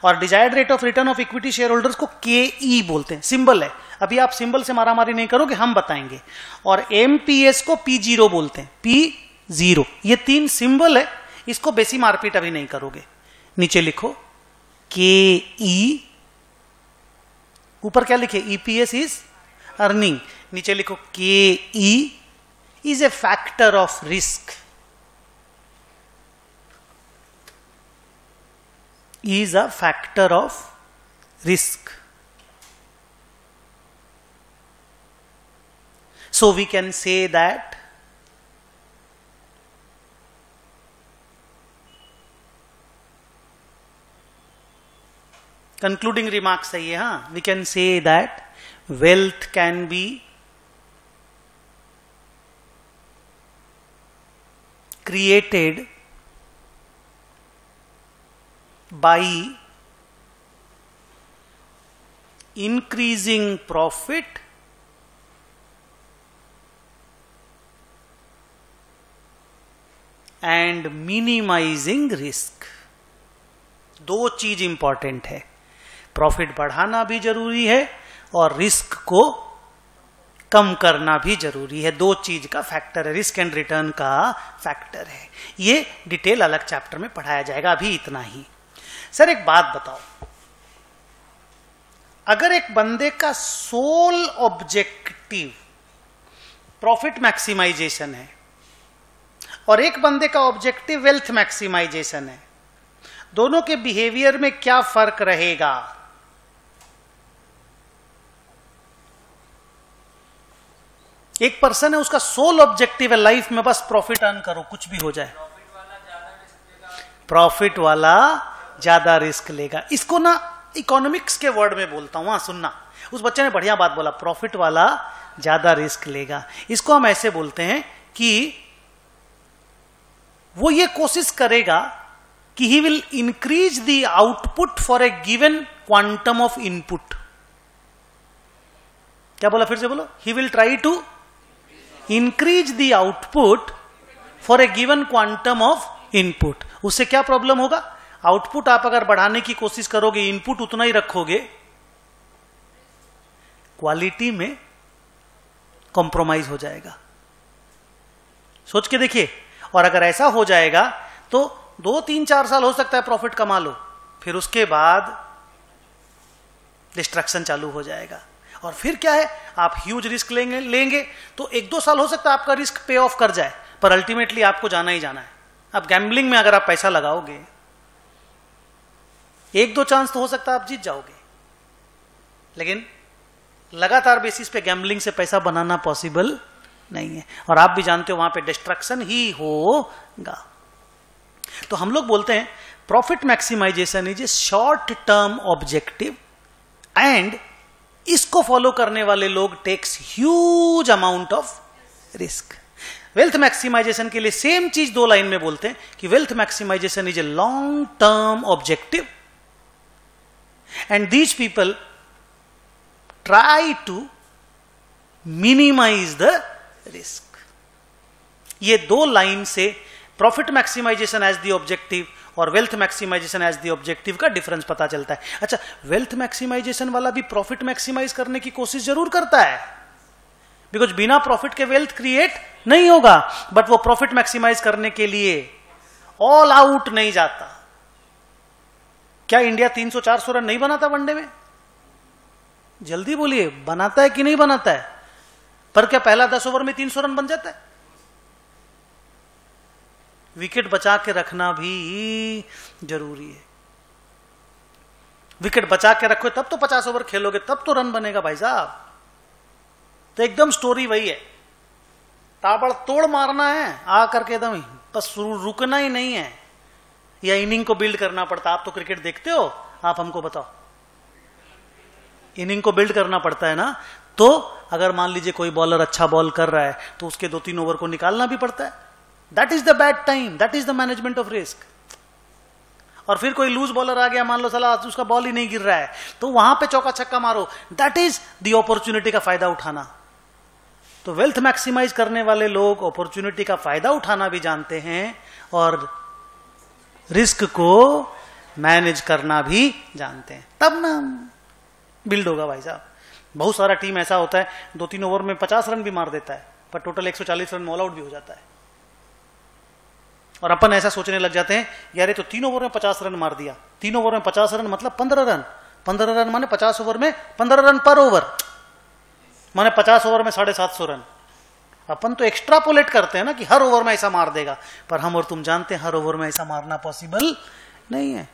और desired rate of return of equity share holders को KE बोलते हैं, सिंबल है। अभी आप सिंबल से मारामारी नहीं करोगे, हम बताएंगे। और MPS को P0 बोलते हैं, P0। ये 3 सिंबल है, इसको बेसी मारपीट अभी नहीं करोगे। नीचे लिखो KE, ऊपर क्या लिखे? EPS is earning. नीचे लिखो KE is a factor of risk, is a factor of risk. So we can say that concluding remarks है ये, हाँ, we can say that wealth can be created by increasing profit and minimizing risk। दो चीज important है, profit बढ़ाना भी जरूरी है और रिस्क को कम करना भी जरूरी है। दो चीज का फैक्टर है, रिस्क एंड रिटर्न का फैक्टर है। ये डिटेल अलग चैप्टर में पढ़ाया जाएगा, अभी इतना ही। सर एक बात बताओ, अगर एक बंदे का सोल ऑब्जेक्टिव प्रॉफिट मैक्सिमाइजेशन है और एक बंदे का ऑब्जेक्टिव वेल्थ मैक्सिमाइजेशन है, दोनों के बिहेवियर में क्या फर्क रहेगा? एक पर्सन है, उसका सोल ऑब्जेक्टिव है लाइफ में बस प्रॉफिट अर्न करो, कुछ भी हो जाए। प्रॉफिट वाला ज्यादा रिस्क लेगा। इसको ना इकोनॉमिक्स के वर्ड में बोलता हूं, सुनना। उस बच्चे ने बढ़िया बात बोला, प्रॉफिट वाला ज्यादा रिस्क लेगा। इसको हम ऐसे बोलते हैं कि वो ये कोशिश करेगा कि he will increase the output for a given quantum of input. क्या बोला, फिर से बोलो। He will try to increase the output for a given quantum of input. उससे क्या प्रॉब्लम होगा? आउटपुट आप अगर बढ़ाने की कोशिश करोगे, इनपुट उतना ही रखोगे, क्वालिटी में कॉम्प्रोमाइज हो जाएगा। सोच के देखिए। और अगर ऐसा हो जाएगा तो 2-3-4 साल हो सकता है प्रॉफिट कमा लो, फिर उसके बाद डिस्ट्रक्शन चालू हो जाएगा। और फिर क्या है, आप ह्यूज रिस्क लेंगे तो 1-2 साल हो सकता है आपका रिस्क पे ऑफ कर जाए, पर अल्टीमेटली आपको जाना ही जाना है। अब गैम्बलिंग में अगर आप पैसा लगाओगे, 1-2 चांस तो हो सकता है आप जीत जाओगे, लेकिन लगातार बेसिस पे गैम्बलिंग से पैसा बनाना पॉसिबल नहीं है। और आप भी जानते हो वहां पे डिस्ट्रक्शन ही होगा। तो हम लोग बोलते हैं profit maximization is a short term objective and इसको फॉलो करने वाले लोग takes huge amount of risk. Wealth maximization के लिए सेम चीज 2 लाइन में बोलते हैं कि wealth maximisation is a long term objective and these people try to minimise the risk. ये 2 लाइन से profit maximisation as the objective और wealth maximisation as the objective का डिफरेंस पता चलता है। अच्छा, वेल्थ मैक्सिमाइजेशन वाला भी प्रॉफिट मैक्सिमाइज करने की कोशिश जरूर करता है, बिकॉज बिना प्रॉफिट के वेल्थ क्रिएट नहीं होगा, बट वो प्रॉफिट मैक्सिमाइज करने के लिए ऑल आउट नहीं जाता। क्या इंडिया 300-400 रन नहीं बनाता वनडे में? जल्दी बोलिए, बनाता है कि नहीं बनाता है? पर क्या पहला 10 ओवर में 300 रन बन जाता है? विकेट बचा के रखना भी जरूरी है। विकेट बचा के रखो तब तो 50 ओवर खेलोगे, तब तो रन बनेगा भाई साहब। तो एकदम स्टोरी वही है, ताबड़तोड़ मारना है आ करके एकदम, बस रुकना ही नहीं है। या इनिंग को बिल्ड करना पड़ता। आप तो क्रिकेट देखते हो, आप हमको बताओ। इनिंग को बिल्ड करना पड़ता है ना। तो अगर मान लीजिए कोई बॉलर अच्छा बॉल कर रहा है तो उसके 2-3 ओवर को निकालना भी पड़ता है। That is the bad time, that is the management of risk. और फिर कोई लूज बॉलर आ गया, मान लो साला उसका बॉल ही नहीं गिर रहा है, तो वहां पे चौका छक्का मारो। दैट इज द अपॉर्चुनिटी का फायदा उठाना। तो वेल्थ मैक्सिमाइज करने वाले लोग अपॉर्चुनिटी का फायदा उठाना भी जानते हैं और रिस्क को मैनेज करना भी जानते हैं, तब ना बिल्ड होगा भाई साहब। बहुत सारा टीम ऐसा होता है 2-3 ओवर में 50 रन भी मार देता है, पर टोटल 140 रन में ऑल आउट भी हो जाता है। और अपन ऐसा सोचने लग जाते हैं, यार ये तो 3 ओवर में 50 रन मार दिया। 3 ओवर में 50 रन मतलब 15 रन। 15 रन माने 50 ओवर में 15 रन पर ओवर, माने 50 ओवर में 750 रन। अपन तो एक्स्ट्रापोलेट करते हैं ना कि हर ओवर में ऐसा मार देगा, पर हम और तुम जानते हैं हर ओवर में ऐसा मारना पॉसिबल नहीं है।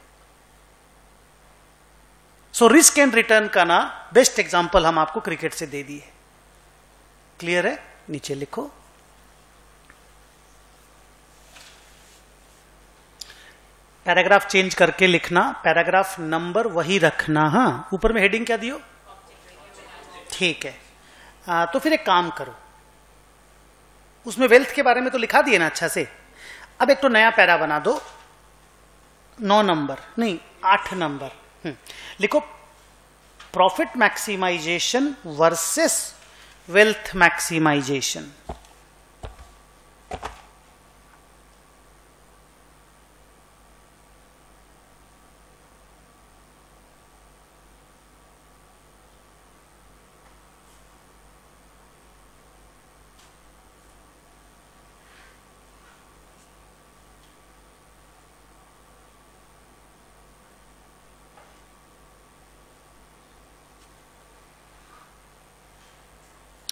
सो रिस्क एंड रिटर्न का ना बेस्ट एग्जांपल हम आपको क्रिकेट से दे दिए। क्लियर है? नीचे लिखो। पैराग्राफ चेंज करके लिखना, पैराग्राफ नंबर वही रखना। हाँ, ऊपर में हेडिंग क्या दियो? ठीक है। तो फिर एक काम करो, उसमें वेल्थ के बारे में तो लिखा दिए ना अच्छा से। अब एक तो नया पैरा बना दो, 9 नंबर नहीं 8 नंबर। लिखो profit maximisation versus wealth maximisation.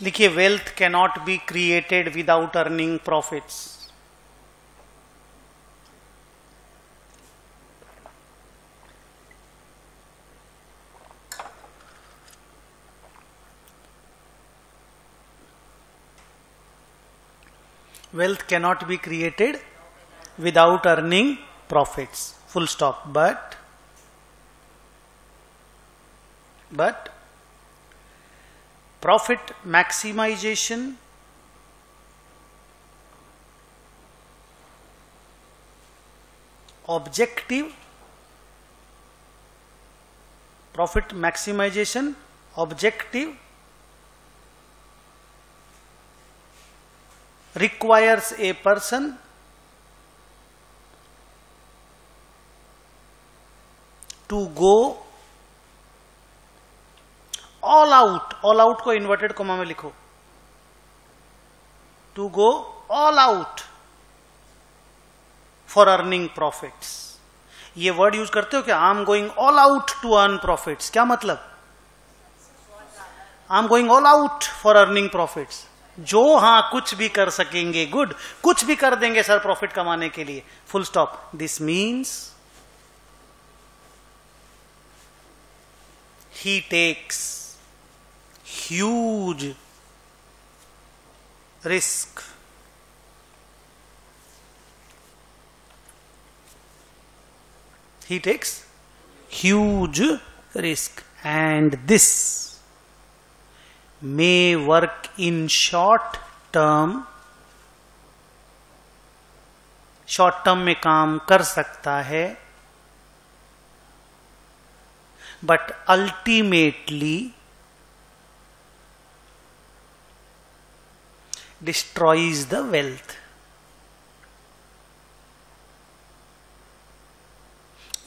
लिखिए, wealth cannot be created without earning profits. Wealth cannot be created without earning profits. Full stop. But profit maximization objective, profit maximization objective requires a person to go all out. All out को inverted coma में लिखो, to go all out for earning profits. ये word use करते हो क्या? I am going all out to earn profits. क्या मतलब? I am going all out for earning profits. जो हां कुछ भी कर सकेंगे, गुड, कुछ भी कर देंगे सर प्रॉफिट कमाने के लिए। Full stop. This means he takes huge risk. He takes huge risk, and this may work in short term में काम कर सकता है, but ultimately destroys the wealth.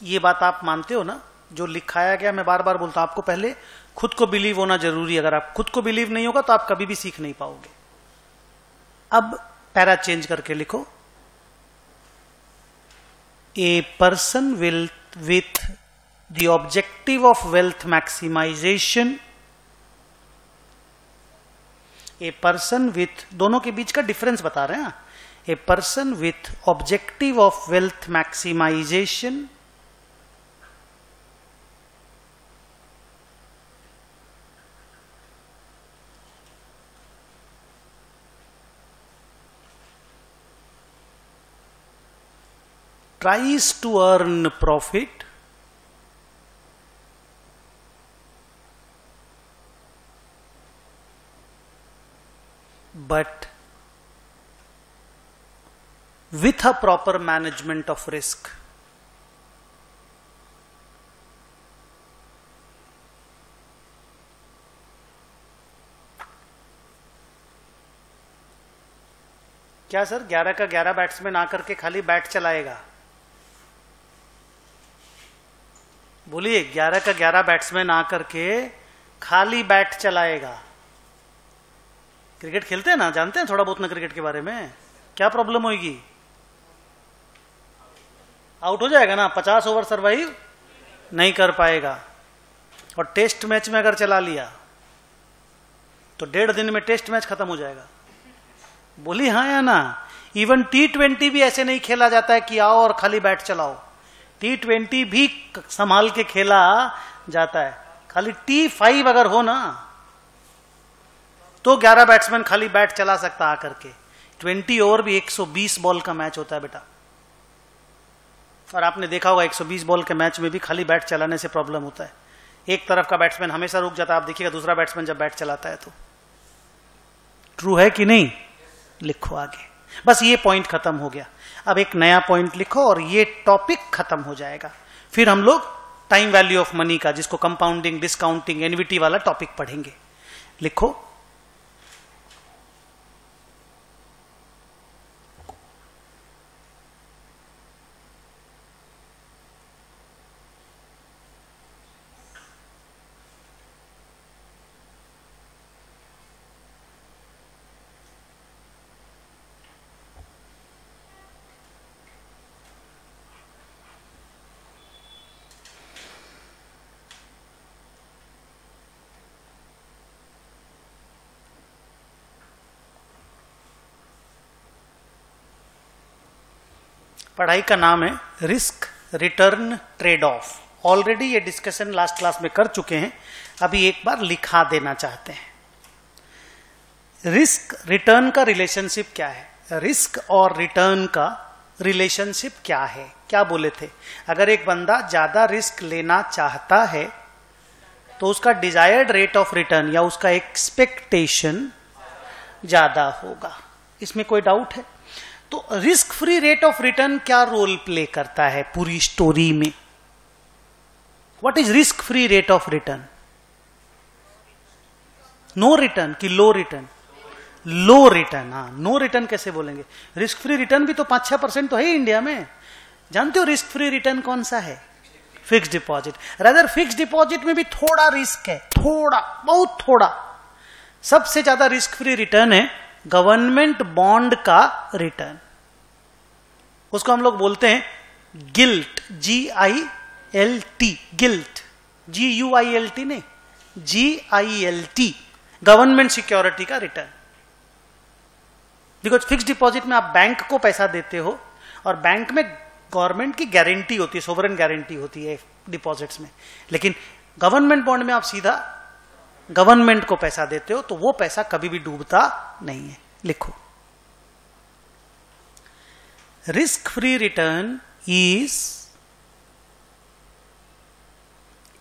ये बात आप मानते हो ना? जो लिखाया गया, मैं बार बार बोलता हूं, आपको पहले खुद को बिलीव होना जरूरी है। अगर आप खुद को बिलीव नहीं होगा तो आप कभी भी सीख नहीं पाओगे। अब पैरा चेंज करके लिखो, a person will with the objective of wealth maximization, a person with, दोनों के बीच का डिफरेंस बता रहे हैं। A person with objective of wealth maximization tries to earn profit but with a proper management of risk. क्या sir 11 का 11 batsman आकर के खाली बैट चलाएगा? बोलिए, 11 का 11 बैट्समैन आकर के खाली बैट चलाएगा? क्रिकेट खेलते हैं ना, जानते हैं थोड़ा बहुत ना क्रिकेट के बारे में? क्या प्रॉब्लम होगी? आउट हो जाएगा ना, 50 ओवर सरवाइव नहीं कर पाएगा। और टेस्ट मैच में अगर चला लिया तो 1.5 दिन में टेस्ट मैच खत्म हो जाएगा। बोली हाँ या ना? इवन T20 भी ऐसे नहीं खेला जाता है कि आओ और खाली बैट चलाओ। T20 भी संभाल के खेला जाता है। खाली T5 अगर हो ना तो 11 बैट्समैन खाली बैट चला सकता आकर के। 20 ओवर भी 120 बॉल का मैच होता है बेटा। और आपने देखा होगा 120 बॉल के मैच में भी खाली बैट चलाने से प्रॉब्लम होता है। एक तरफ का बैट्समैन हमेशा रुक जाता है, आप देखिएगा दूसरा बैट्समैन जब बैट चलाता है तो। ट्रू है कि नहीं? लिखो आगे। बस ये पॉइंट खत्म हो गया। अब एक नया पॉइंट लिखो और ये टॉपिक खत्म हो जाएगा। फिर हम लोग टाइम वैल्यू ऑफ मनी का, जिसको कंपाउंडिंग, डिस्काउंटिंग, एनवीटी वाला टॉपिक पढ़ेंगे। लिखो, पढ़ाई का नाम है risk return trade off. Already ये डिस्कशन लास्ट क्लास में कर चुके हैं, अभी एक बार लिखा देना चाहते हैं। रिस्क रिटर्न का रिलेशनशिप क्या है? रिस्क और रिटर्न का रिलेशनशिप क्या है? क्या बोले थे? अगर एक बंदा ज्यादा रिस्क लेना चाहता है तो उसका डिजायर्ड रेट ऑफ रिटर्न या उसका एक्सपेक्टेशन ज्यादा होगा। इसमें कोई डाउट है? तो risk free rate of return क्या रोल प्ले करता है पूरी स्टोरी में? What is risk free rate of return? No return कि लो रिटर्न? Low return. हाँ, नो रिटर्न कैसे बोलेंगे? रिस्क फ्री रिटर्न भी तो 5-6% तो है इंडिया में। जानते हो रिस्क फ्री रिटर्न कौन सा है? Fix deposit. Rather fix deposit में भी थोड़ा रिस्क है, थोड़ा, बहुत थोड़ा। सबसे ज्यादा रिस्क फ्री रिटर्न है गवर्नमेंट बॉन्ड का रिटर्न। उसको हम लोग बोलते हैं गिल्ट, GILT, गिल्ट, GUILT नहीं, GILT, गवर्नमेंट सिक्योरिटी का रिटर्न। बिकॉज फिक्स डिपॉजिट में आप बैंक को पैसा देते हो और बैंक में गवर्नमेंट की गारंटी होती है, सोवरेन गारंटी होती है डिपॉजिट्स में। लेकिन गवर्नमेंट बॉन्ड में आप सीधा गवर्नमेंट को पैसा देते हो, तो वो पैसा कभी भी डूबता नहीं है। लिखो, risk free return is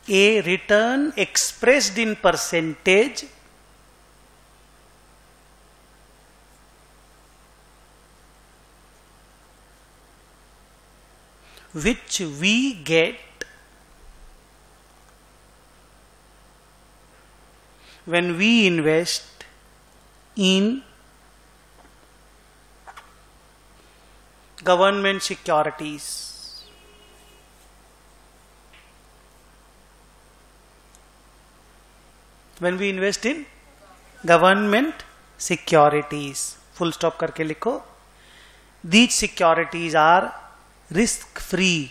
a return expressed in percentage which we get when we invest in government securities. When we invest in government securities, full stop करके लिखो, these securities are risk free.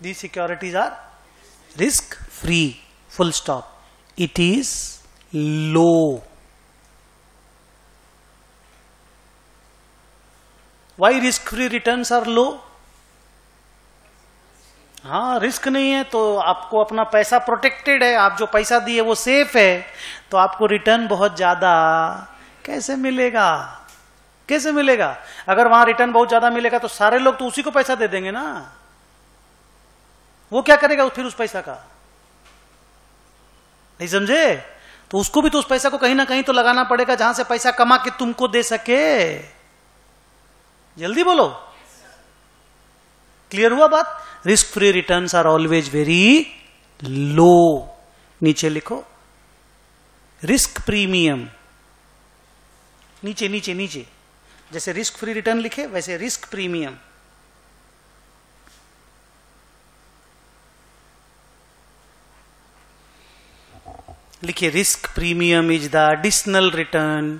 These securities are risk free, full stop. It is low. Why risk free returns are low? हाँ, risk नहीं है तो आपको अपना पैसा protected है, आप जो पैसा दिए वो सेफ है, तो आपको रिटर्न बहुत ज्यादा कैसे मिलेगा? कैसे मिलेगा? अगर वहां रिटर्न बहुत ज्यादा मिलेगा तो सारे लोग तो उसी को पैसा दे देंगे ना। वो क्या करेगा फिर उस पैसा का? नहीं समझे? तो उसको भी तो उस पैसा को कहीं ना कहीं तो लगाना पड़ेगा जहां से पैसा कमा के तुमको दे सके। जल्दी बोलो, क्लियर हुआ बात? Risk free returns are always very low. नीचे लिखो रिस्क प्रीमियम, नीचे नीचे नीचे, जैसे रिस्क फ्री रिटर्न लिखे वैसे रिस्क प्रीमियम। लिखिए risk premium is the additional return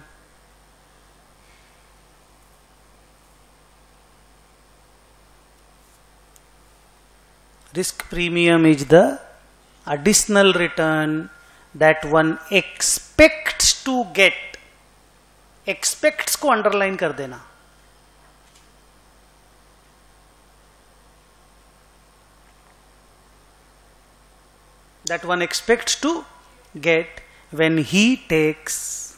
risk premium is the additional return that one expects to get. Expects को अंडरलाइन कर देना। That one expects to get when he takes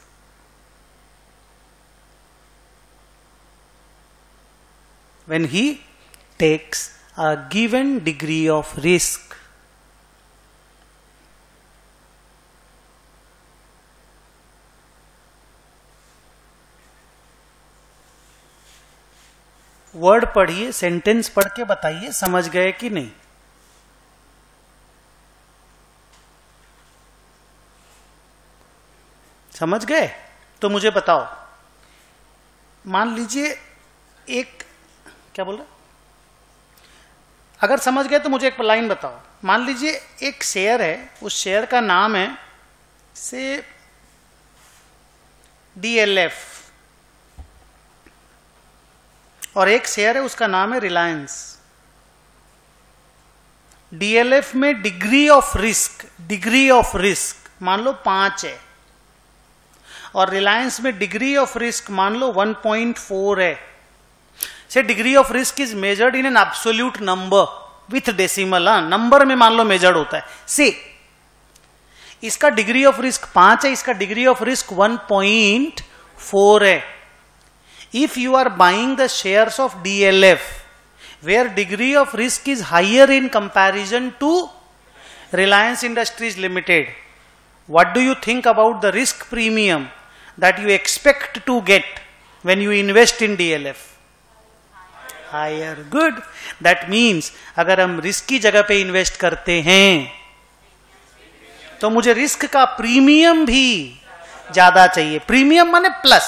a given degree of risk. Word पढ़िए, sentence पढ़ के बताइए समझ गए कि नहीं। समझ गए? तो मुझे बताओ, मान लीजिए एक, क्या बोल रहे? अगर समझ गए तो मुझे एक लाइन बताओ। मान लीजिए एक शेयर है, उस शेयर का नाम है से DLF, और एक शेयर है उसका नाम है रिलायंस। DLF में डिग्री ऑफ रिस्क मान लो 5 है और रिलायंस में डिग्री ऑफ रिस्क मान लो 1.4 है। से degree of risk is measured in an absolute number with decimal, number में मान लो मेजर्ड होता है। से इसका डिग्री ऑफ रिस्क 5 है, इसका डिग्री ऑफ रिस्क 1.4 है। If you are buying the shares of DLF where degree of risk is higher in comparison to Reliance Industries Limited, what do you think about the risk premium that you expect to get when you invest in DLF? Higher. Good. That means अगर हम risk की जगह पे invest करते हैं तो मुझे risk का प्रीमियम भी ज्यादा चाहिए। प्रीमियम माने प्लस,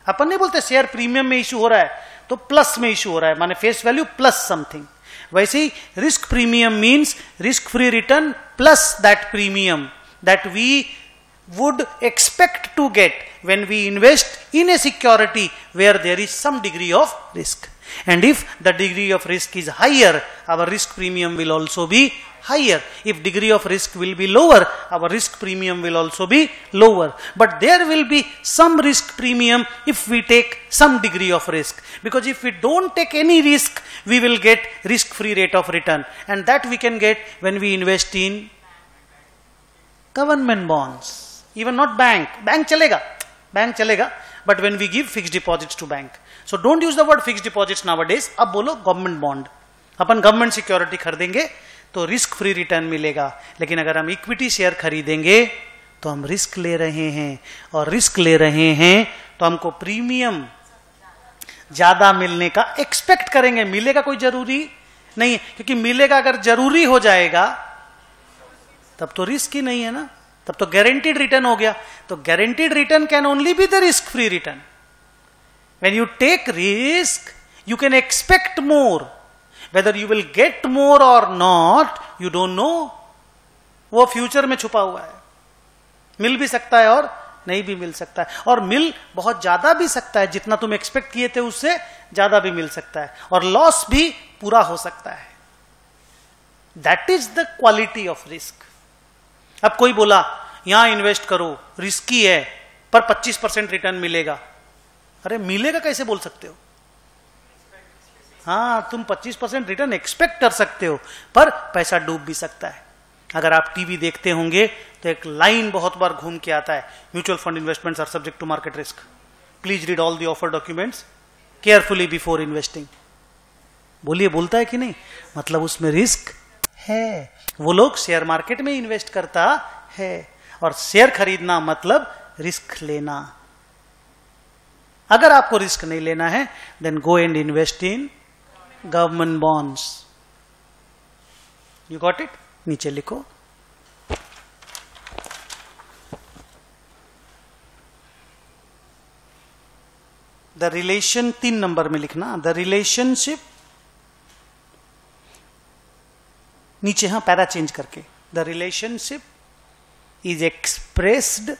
अपन नहीं बोलते शेयर प्रीमियम में इशू हो रहा है तो प्लस में इशू हो रहा है, माने फेस वैल्यू प्लस समथिंग। वैसे ही risk premium means risk free return plus that premium that we would expect to get when we invest in a security where there is some degree of risk. And if the degree of risk is higher, our risk premium will also be higher. If degree of risk will be lower, our risk premium will also be lower. But there will be some risk premium if we take some degree of risk. Because if we don't take any risk, we will get risk-free rate of return. And that we can get when we invest in government bonds. Even not bank. Bank chalega. But when we give fixed deposits to bank. So don't use the word fixed deposits nowadays. अब बोलो government bond. अपन government security खरीदेंगे तो risk free return मिलेगा। लेकिन अगर हम equity share खरीदेंगे तो हम रिस्क ले रहे हैं, और रिस्क ले रहे हैं तो हमको प्रीमियम ज्यादा मिलने का एक्सपेक्ट करेंगे। मिलेगा कोई जरूरी नहीं है, क्योंकि मिलेगा अगर जरूरी हो जाएगा तब तो रिस्क ही नहीं है ना, तब तो गारंटीड रिटर्न हो गया। तो guaranteed return can only be the risk free return. When you take risk you can expect more. Whether you will get more or not, you don't know. वो फ्यूचर में छुपा हुआ है, मिल भी सकता है और नहीं भी मिल सकता है, और मिल बहुत ज्यादा भी सकता है, जितना तुम एक्सपेक्ट किए थे उससे ज्यादा भी मिल सकता है, और लॉस भी पूरा हो सकता है। That is the quality of risk. अब कोई बोला यहां इन्वेस्ट करो, रिस्की है पर 25% रिटर्न मिलेगा। अरे मिलेगा कैसे बोल सकते हो? हाँ, तुम 25% रिटर्न एक्सपेक्ट कर सकते हो, पर पैसा डूब भी सकता है। अगर आप टीवी देखते होंगे तो एक लाइन बहुत बार घूम के आता है, mutual fund investments are subject to market risk, please read all the offer documents carefully before investing. बोलिए, बोलता है कि नहीं? मतलब उसमें रिस्क है। वो लोग शेयर मार्केट में इन्वेस्ट करता है, और शेयर खरीदना मतलब रिस्क लेना। अगर आपको रिस्क नहीं लेना है then go and invest in government bonds. You got it? नीचे लिखो, द रिलेशन 3 नंबर में लिखना, द रिलेशनशिप, नीचे हाँ पैरा चेंज करके, the relationship is expressed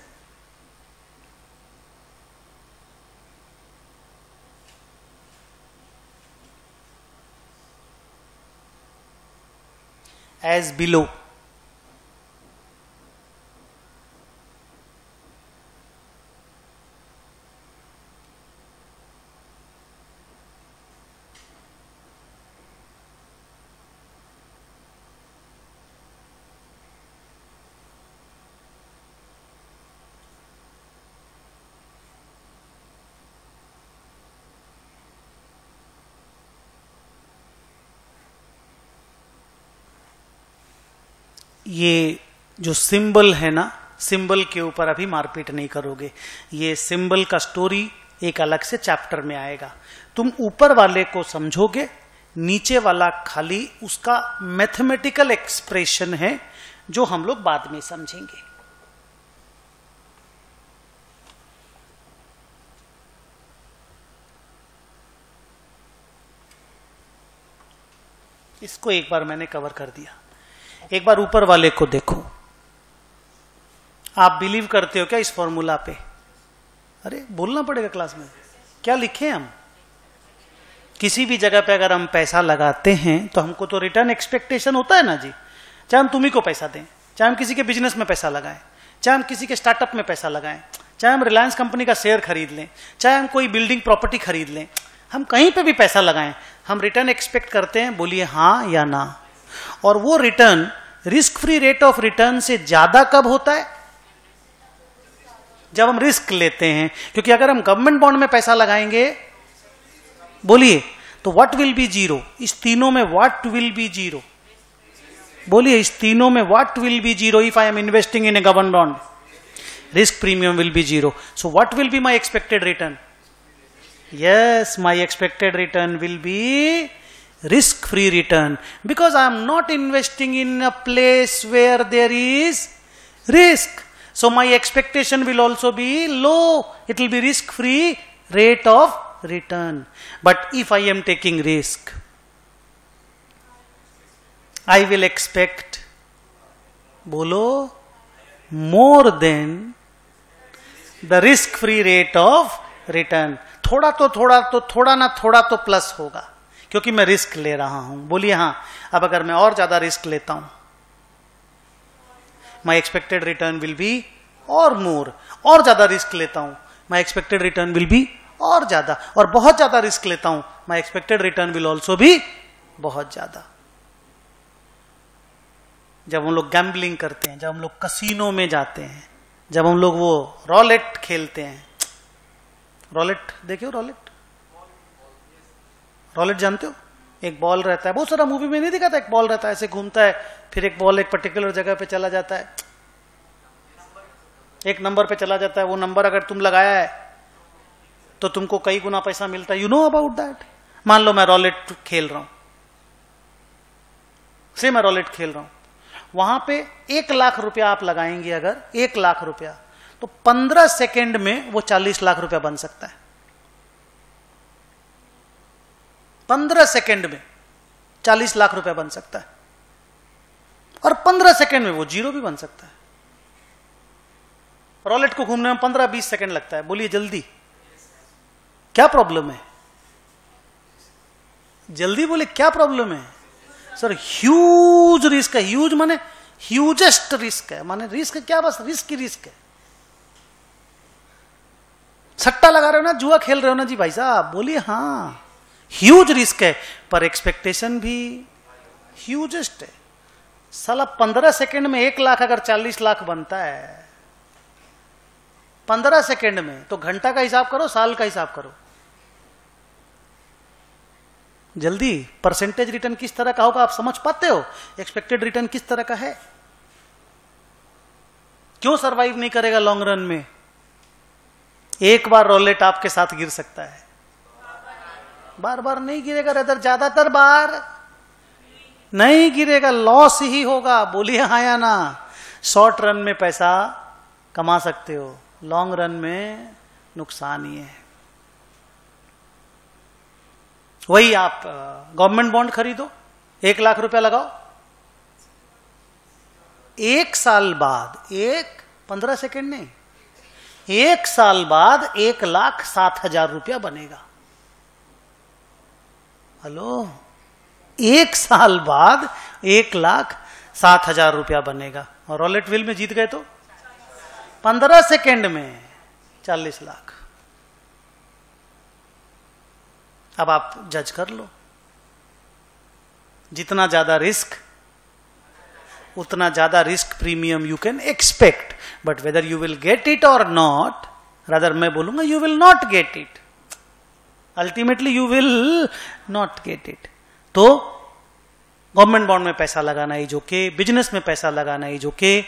as below. ये जो सिंबल है ना, सिंबल के ऊपर अभी मारपीट नहीं करोगे। ये सिंबल का स्टोरी एक अलग से चैप्टर में आएगा। तुम ऊपर वाले को समझोगे, नीचे वाला खाली उसका मैथमेटिकल एक्सप्रेशन है जो हम लोग बाद में समझेंगे। इसको एक बार मैंने कवर कर दिया। एक बार ऊपर वाले को देखो। आप बिलीव करते हो क्या इस फॉर्मूला पे? अरे बोलना पड़ेगा क्लास में। क्या लिखे हम? किसी भी जगह पे अगर हम पैसा लगाते हैं तो हमको तो रिटर्न एक्सपेक्टेशन होता है ना जी। चाहे हम तुम्ही को पैसा दें, चाहे हम किसी के बिजनेस में पैसा लगाएं, चाहे हम किसी के स्टार्टअप में पैसा लगाएं, चाहे हम रिलायंस कंपनी का शेयर खरीद लें, चाहे हम कोई बिल्डिंग प्रॉपर्टी खरीद लें, हम कहीं पे भी पैसा लगाएं, हम रिटर्न एक्सपेक्ट करते हैं? बोलिए हाँ या ना। और वो return risk free rate of return से ज्यादा कब होता है? जब हम रिस्क लेते हैं। क्योंकि अगर हम गवर्नमेंट बॉन्ड में पैसा लगाएंगे, बोलिए, तो व्हाट विल बी जीरो? इस तीनों में व्हाट विल बी जीरो? बोलिए, इस तीनों में what will be zero if I am investing in A government bond? Risk premium will be zero. So what will be my expected return? Yes, my expected return will be risk-free return, because I am not investing in a place where there is risk. So my expectation will also be low. It will be risk-free rate of return. But if I am taking risk, I will expect, bolo, more than the risk free rate of return. थोड़ा ना थोड़ा तो plus होगा, क्योंकि मैं risk ले रहा हूं। बोलिए हाँ। अब अगर मैं और ज्यादा रिस्क लेता हूं, माई एक्सपेक्टेड रिटर्न विल बी और मोर। और ज्यादा रिस्क लेता हूं, माई एक्सपेक्टेड रिटर्न विल बी और ज्यादा। और बहुत ज्यादा रिस्क लेता हूं, माई एक्सपेक्टेड रिटर्न विल ऑल्सो भी बहुत ज्यादा। जब हम लोग गैम्बलिंग करते हैं, जब हम लोग कसीनो में जाते हैं, जब हम लोग वो रॉलेट खेलते हैं, रॉलेट देखे हो? रॉलेट जानते हो? एक बॉल रहता है, बहुत सारा मूवी में नहीं दिखा था, एक बॉल रहता है, ऐसे घूमता है, फिर एक बॉल एक पर्टिकुलर जगह पे चला जाता है, एक नंबर पे चला जाता है। वो नंबर अगर तुम लगाया है तो तुमको कई गुना पैसा मिलता है। You know about that? मान लो मैं रॉलेट खेल रहा हूं, से मैं रॉलेट खेल रहा हूं, वहां पे 1 लाख रुपया आप लगाएंगे, अगर 1 लाख रुपया, तो 15 सेकेंड में वो 40 लाख रुपया बन सकता है। 15 सेकेंड में 40 लाख रुपया बन सकता है, और 15 सेकेंड में वो जीरो भी बन सकता है। रॉलेट को घूमने में 15-20 सेकेंड लगता है। बोलिए जल्दी, क्या प्रॉब्लम है? जल्दी बोले, क्या प्रॉब्लम है? सर ह्यूज रिस्क है। ह्यूज माने ह्यूजेस्ट रिस्क है, माने रिस्क क्या? बस रिस्क ही रिस्क है। सट्टा लगा रहे हो ना, जुआ खेल रहे हो ना जी भाई साहब? बोलिए हाँ, ह्यूज रिस्क है, पर एक्सपेक्टेशन भी ह्यूजेस्ट है। साला 15 सेकेंड में 1 लाख अगर 40 लाख बनता है 15 सेकेंड में, तो घंटा का हिसाब करो, साल का हिसाब करो। जल्दी, परसेंटेज रिटर्न किस तरह का होगा आप समझ पाते हो? एक्सपेक्टेड रिटर्न किस तरह का है? क्यों सरवाइव नहीं करेगा लॉन्ग रन में? एक बार रॉलेट आपके साथ गिर सकता है, बार बार नहीं गिरेगा, रेदर ज्यादातर बार नहीं गिरेगा, लॉस ही होगा। बोलिए हाँ या ना? शॉर्ट रन में पैसा कमा सकते हो, लॉन्ग रन में नुकसान ही है। वही आप गवर्नमेंट बॉन्ड खरीदो, 1 लाख रुपया लगाओ, 1 साल बाद, 15 सेकेंड नहीं, 1 साल बाद 1,07,000 रुपया बनेगा। हेलो, 1 साल बाद 1,07,000 रुपया बनेगा। और रॉलेट व्हील में जीत गए तो 15 सेकेंड में 40 लाख। अब आप जज कर लो, जितना ज्यादा रिस्क उतना ज्यादा risk premium you can expect, but whether you will get it और नॉट, रादर मैं बोलूंगा you will not get it, ultimately you will not get it. तो गवर्नमेंट बॉन्ड में पैसा लगाना इज ओके, बिजनेस में पैसा लगाना इज ओके,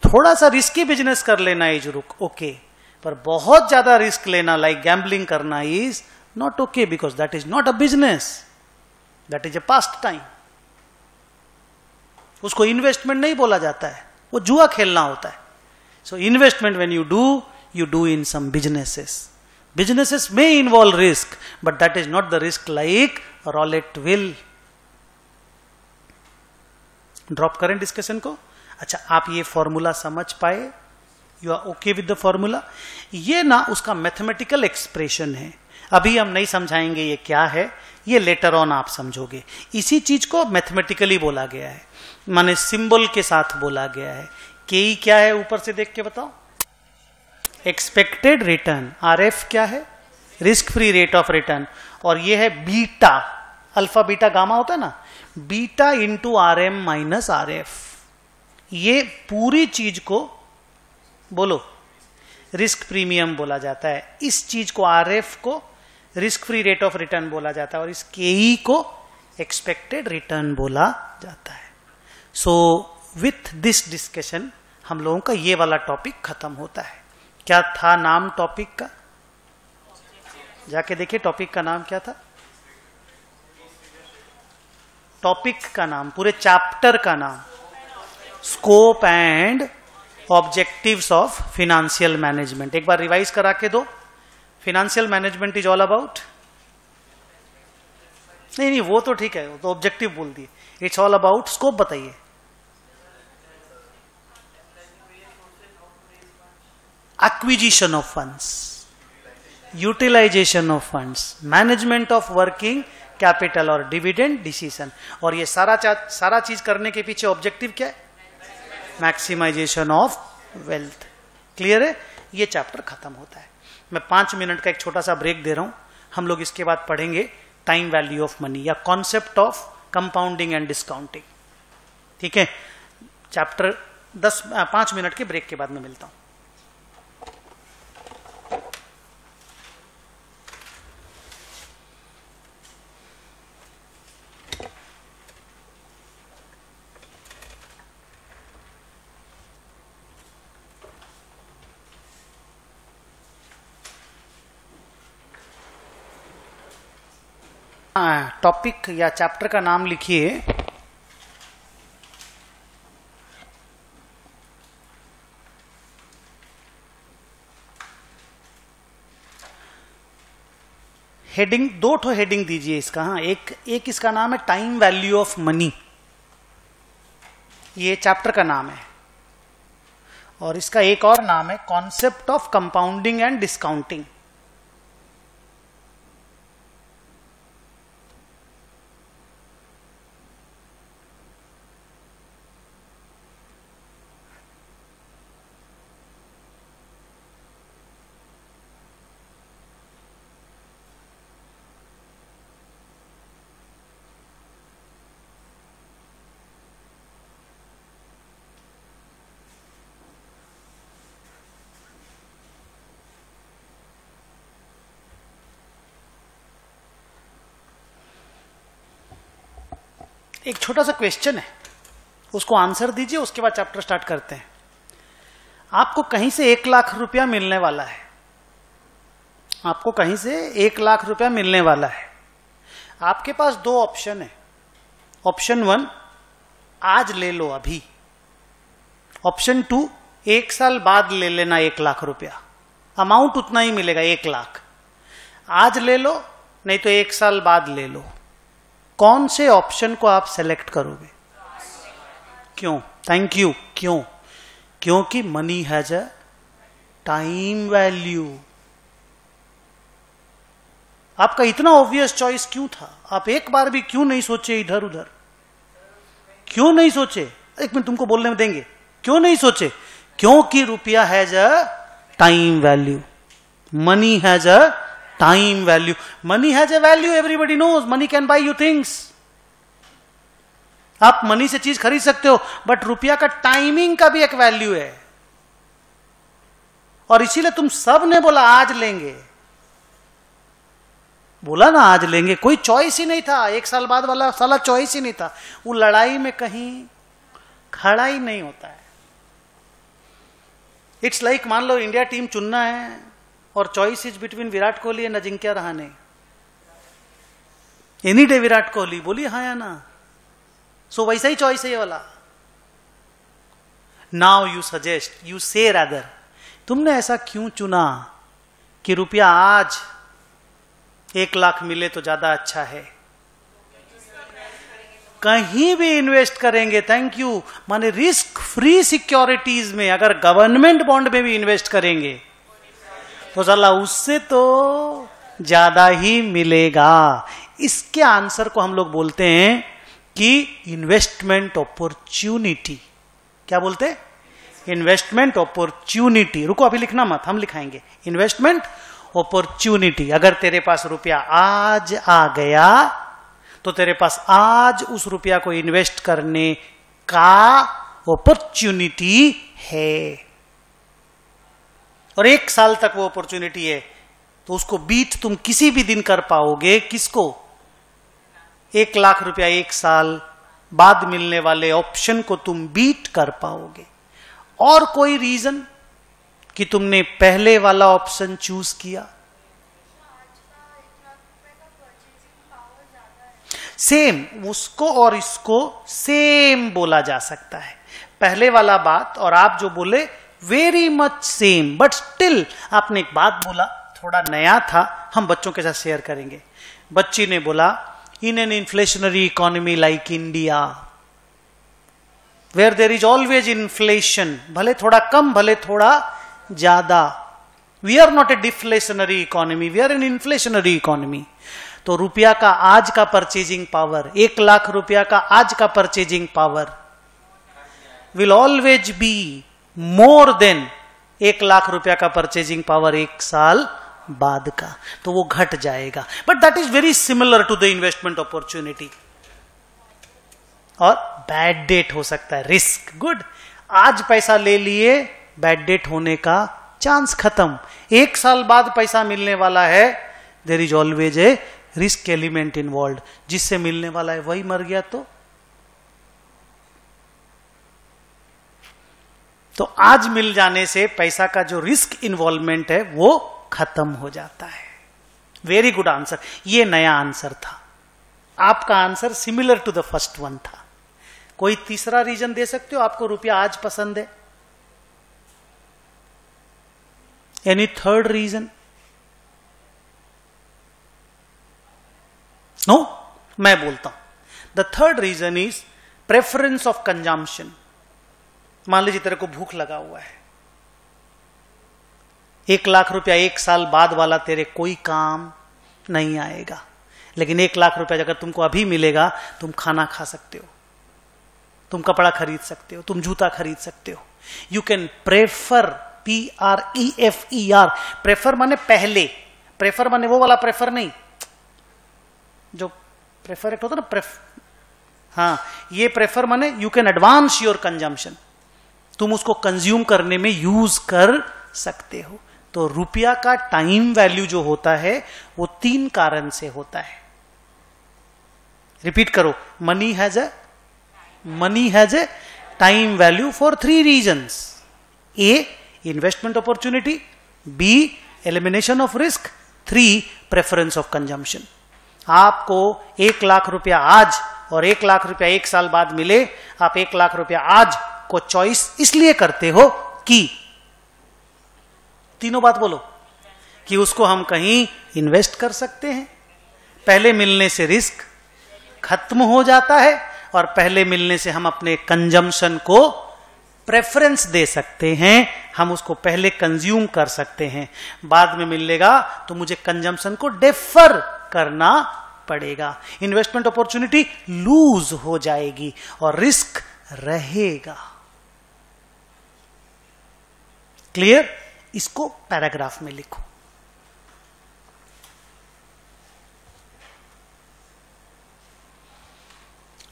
थोड़ा सा रिस्की बिजनेस कर लेना इज ओके, पर बहुत ज्यादा रिस्क लेना लाइक गैम्बलिंग करना is not okay, because that is not a business, that is a past time. उसको इन्वेस्टमेंट नहीं बोला जाता है, वो जुआ खेलना होता है। So investment when you do in some businesses may involve risk, but that is not the risk like roulette will. Drop करें डिस्कशन को। अच्छा, आप ये फॉर्मूला समझ पाए? You are okay with the formula? ये ना उसका मैथमेटिकल एक्सप्रेशन है, अभी हम नहीं समझाएंगे ये क्या है, ये लेटर ऑन आप समझोगे। इसी चीज को मैथमेटिकली बोला गया है, माने सिंबल के साथ बोला गया है। के क्या है ऊपर से देख के बताओ? Expected return. आर एफ क्या है? Risk free rate of return. और ये है बीटा, अल्फा बीटा गामा होता है ना, beta into R M minus R F. ये पूरी चीज को बोलो रिस्क प्रीमियम बोला जाता है। इस चीज को आर एफ को risk free rate of return बोला जाता है और इस के को एक्सपेक्टेड रिटर्न बोला जाता है। सो विथ दिस डिस्कशन हम लोगों का ये वाला टॉपिक खत्म होता है। क्या था नाम टॉपिक का? जाके देखिए टॉपिक का नाम क्या था। टॉपिक का नाम, पूरे चैप्टर का नाम, scope and objectives of financial management. एक बार रिवाइज करा के दो। Financial management is all about, नहीं वो तो ठीक है, वो तो ऑब्जेक्टिव बोल दिए। इट्स ऑल अबाउट, स्कोप बताइए। Acquisition of funds, utilization of funds, management of working capital और डिविडेंड डिसीजन। और ये सारा चीज करने के पीछे ऑब्जेक्टिव क्या है? Maximisation of wealth. क्लियर है? ये चैप्टर खत्म होता है। मैं 5 मिनट का एक छोटा सा ब्रेक दे रहा हूं। हम लोग इसके बाद पढ़ेंगे टाइम वैल्यू ऑफ मनी या concept of compounding and discounting. ठीक है? चैप्टर 5 मिनट के ब्रेक के बाद मैं मिलता हूं। टॉपिक या चैप्टर का नाम लिखिए हेडिंग, 2 ठो हेडिंग दीजिए इसका। हाँ, एक इसका नाम है टाइम वैल्यू ऑफ मनी, ये चैप्टर का नाम है। और इसका एक और नाम है concept of compounding and discounting. एक छोटा सा क्वेश्चन है, उसको आंसर दीजिए, उसके बाद चैप्टर स्टार्ट करते हैं। आपको कहीं से 1 लाख रुपया मिलने वाला है। आपको कहीं से 1 लाख रुपया मिलने वाला है। आपके पास 2 ऑप्शन है। ऑप्शन 1, आज ले लो अभी। ऑप्शन 2, 1 साल बाद ले लेना 1 लाख रुपया। अमाउंट उतना ही मिलेगा, 1 लाख। आज ले लो, नहीं तो 1 साल बाद ले लो। कौन से ऑप्शन को आप सेलेक्ट करोगे? क्यों? Thank you. क्यों? क्योंकि money has a time value. आपका इतना ऑब्वियस चॉइस क्यों था? आप एक बार भी क्यों नहीं सोचे इधर उधर? क्यों नहीं सोचे? 1 मिनट तुमको बोलने में देंगे। क्यों नहीं सोचे? क्योंकि रुपया has a time value. Money has a time value. Money has a value, everybody knows. Money can buy you things. आप मनी से चीज खरीद सकते हो, बट रुपया का टाइमिंग का भी एक वैल्यू है। और इसीलिए तुम सब ने बोला आज लेंगे। बोला ना आज लेंगे, कोई चॉइस ही नहीं था। 1 साल बाद वाला साला चॉइस ही नहीं था। वो लड़ाई में कहीं खड़ा ही नहीं होता है। इट्स लाइक मान लो इंडिया टीम चुनना है और choice is between Virat Kohli and Ajinkya Rahane. Any day Virat Kohli, बोलिए हाँ या ना? सो वैसा ही चॉइस है ये वाला। नाउ यू सजेस्ट, यू से रादर, तुमने ऐसा क्यों चुना कि रुपया आज 1 लाख मिले तो ज्यादा अच्छा है? कहीं भी इन्वेस्ट करेंगे, थैंक यू, माने रिस्क फ्री सिक्योरिटीज में, अगर गवर्नमेंट बॉन्ड में भी इन्वेस्ट करेंगे तो साला उससे तो ज्यादा ही मिलेगा। इसके आंसर को हम लोग बोलते हैं कि इन्वेस्टमेंट अपॉर्चुनिटी। क्या बोलते हैं? इन्वेस्टमेंट अपॉर्चुनिटी, रुको अभी लिखना मत, हम लिखाएंगे इन्वेस्टमेंट अपॉर्चुनिटी। अगर तेरे पास रुपया आज आ गया तो तेरे पास आज उस रुपया को इन्वेस्ट करने का अपॉर्चुनिटी है, और 1 साल तक वो अपॉर्चुनिटी है, तो उसको बीट तुम किसी भी दिन कर पाओगे। किसको? 1 लाख रुपया 1 साल बाद मिलने वाले ऑप्शन को तुम बीट कर पाओगे। और कोई रीजन कि तुमने पहले वाला ऑप्शन चूज किया? सेम, उसको और इसको सेम बोला जा सकता है। पहले वाला बात और आप जो बोले very much same, but still आपने एक बात बोला थोड़ा नया था, हम बच्चों के साथ शेयर करेंगे। बच्ची ने बोला in an inflationary economy like India where there is always inflation, भले थोड़ा कम भले थोड़ा ज्यादा, we are not a deflationary economy, we are an inflationary economy. तो रुपया का आज का परचेजिंग पावर, 1 लाख रुपया का आज का purchasing power will always be more then 1 lakh रुपया का परचेजिंग पावर 1 साल बाद का, तो वो घट जाएगा। But that is very similar to the investment opportunity. और बैड डेट हो सकता है, रिस्क गुड, आज पैसा ले लिए, बैड डेट होने का चांस खत्म, 1 साल बाद पैसा मिलने वाला है, there is always a risk element involve, जिससे मिलने वाला है वही मर गया तो आज मिल जाने से पैसा का जो रिस्क इन्वॉल्वमेंट है वो खत्म हो जाता है। वेरी गुड आंसर, ये नया आंसर था। आपका answer similar to the first one था। कोई तीसरा रीजन दे सकते हो? आपको रुपया आज पसंद है? Any third reason? नो, मैं बोलता हूं। The third reason is preference of consumption. मान लीजिए तेरे को भूख लगा हुआ है, 1 लाख रुपया 1 साल बाद वाला तेरे कोई काम नहीं आएगा, लेकिन 1 लाख रुपया अगर तुमको अभी मिलेगा, तुम खाना खा सकते हो, तुम कपड़ा खरीद सकते हो, तुम जूता खरीद सकते हो। You can prefer, PREFER, prefer माने पहले, प्रेफर माने वो वाला प्रेफर नहीं जो प्रेफर एक होता ना, हाँ, ये प्रेफर माने you can advance your consumption, तुम उसको कंज्यूम करने में यूज कर सकते हो। तो रुपया का टाइम वैल्यू जो होता है वो 3 कारण से होता है। रिपीट करो, money has a time value for 3 reasons. A, investment opportunity, B, elimination of risk, 3, preference of consumption. आपको 1 लाख रुपया आज और 1 लाख रुपया 1 साल बाद मिले, आप 1 लाख रुपया आज को चॉइस इसलिए करते हो कि, तीनों बात बोलो, कि उसको हम कहीं इन्वेस्ट कर सकते हैं, पहले मिलने से रिस्क खत्म हो जाता है, और पहले मिलने से हम अपने कंजम्पशन को प्रेफरेंस दे सकते हैं, हम उसको पहले कंज्यूम कर सकते हैं, बाद में मिलेगा तो मुझे कंजम्पशन को डेफर करना पड़ेगा। इन्वेस्टमेंट अपॉर्चुनिटी लूज हो जाएगी और रिस्क रहेगा। क्लियर? इसको पैराग्राफ में लिखो।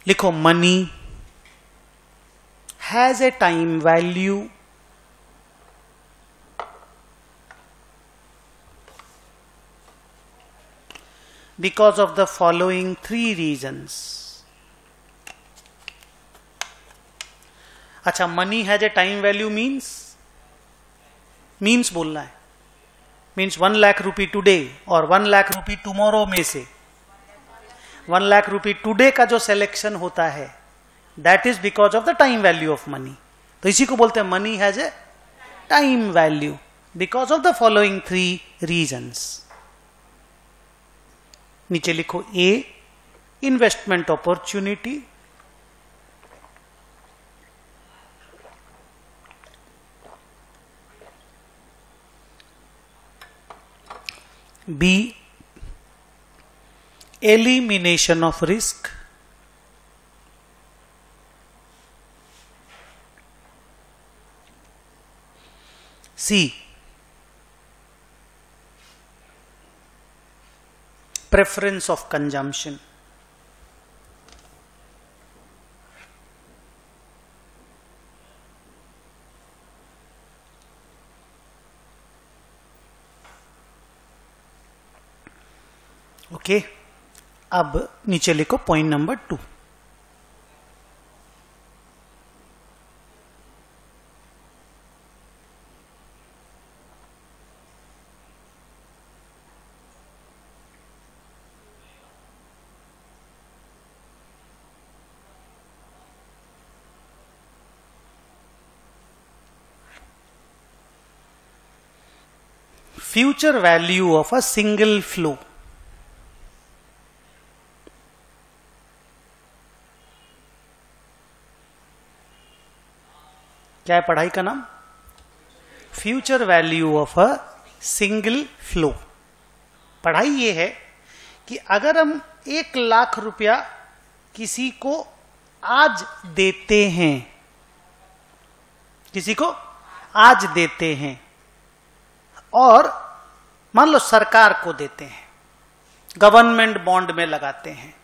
लिखो, money has a time value because of the following 3 reasons. अच्छा, money has a time value means बोलना है, मीन्स 1 लाख रुपी टुडे और 1 लाख रुपी टुमारो में से 1 लाख रुपी टुडे का जो सिलेक्शन होता है that is because of the time value of money. तो इसी को बोलते हैं money has a time value because of the following 3 reasons. नीचे लिखो, A, investment opportunity, B, elimination of risk, C, preference of consumption. Okay, अब नीचे लिखो point number 2। Future value of a single flow. क्या है पढ़ाई का नाम? Future value of a single flow. पढ़ाई ये है कि अगर हम 1 लाख रुपया किसी को आज देते हैं, किसी को आज देते हैं, और मान लो सरकार को देते हैं, गवर्नमेंट बॉन्ड में लगाते हैं,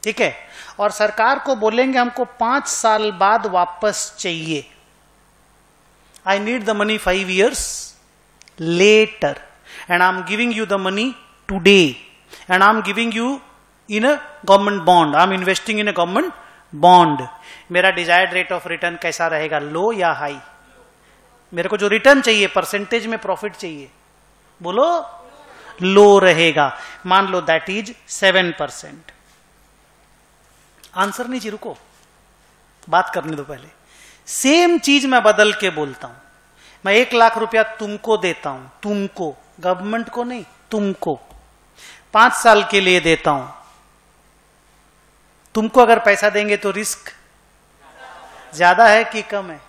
ठीक है, और सरकार को बोलेंगे हमको 5 साल बाद वापस चाहिए, I need the money 5 years later, and I am giving you the money today, and I am giving you in a government bond, I am investing in a government bond. मेरा डिजायर्ड रेट ऑफ रिटर्न कैसा रहेगा, लो या high? मेरे को जो return चाहिए, percentage में profit चाहिए, बोलो लो रहेगा। मान लो दैट इज 7%। आंसर नहीं जी, रुको, बात करने दो पहले। सेम चीज मैं बदल के बोलता हूं। मैं 1 लाख रुपया तुमको देता हूं, तुमको, गवर्नमेंट को नहीं, तुमको 5 साल के लिए देता हूं। तुमको अगर पैसा देंगे तो रिस्क ज्यादा है कि कम है?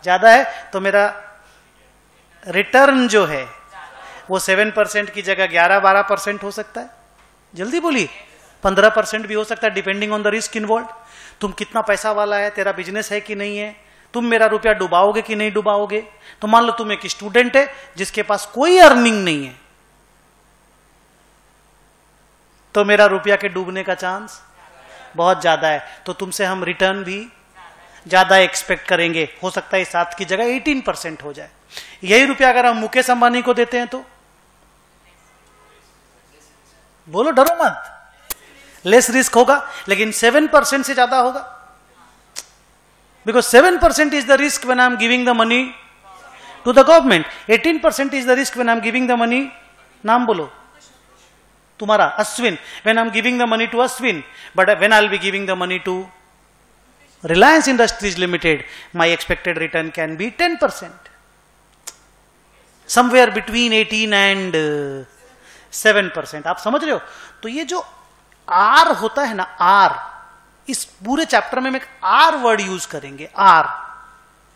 ज्यादा है, तो मेरा रिटर्न जो है वो 7% की जगह 11-12% हो सकता है। जल्दी बोलिए, 15% भी हो सकता है, depending on the risk involve. तुम कितना पैसा वाला है, तेरा बिजनेस है कि नहीं है, तुम मेरा रुपया डुबाओगे कि नहीं डुबाओगे। तो मान लो तुम एक स्टूडेंट है जिसके पास कोई अर्निंग नहीं है, तो मेरा रुपया के डूबने का चांस बहुत ज्यादा है, तो तुमसे हम रिटर्न भी ज्यादा एक्सपेक्ट करेंगे। हो सकता है 7 की जगह 18% हो जाए। यही रुपया अगर हम मुकेश अंबानी को देते हैं तो बोलो, डरो मत, लेस रिस्क होगा, लेकिन 7% से ज्यादा होगा, because 7% is the risk when I am giving the money to the government, 18% is the risk when I am giving the money, नाम बोलो तुम्हारा, Ashwin, when I am giving the money to Ashwin, but when I will be giving the money to Reliance Industries Limited, my expected return can be 10%. Somewhere between 18 and 7%. आप समझ रहे हो? तो ये जो R होता है ना, R, इस पूरे चैप्टर में हम एक R वर्ड यूज करेंगे। R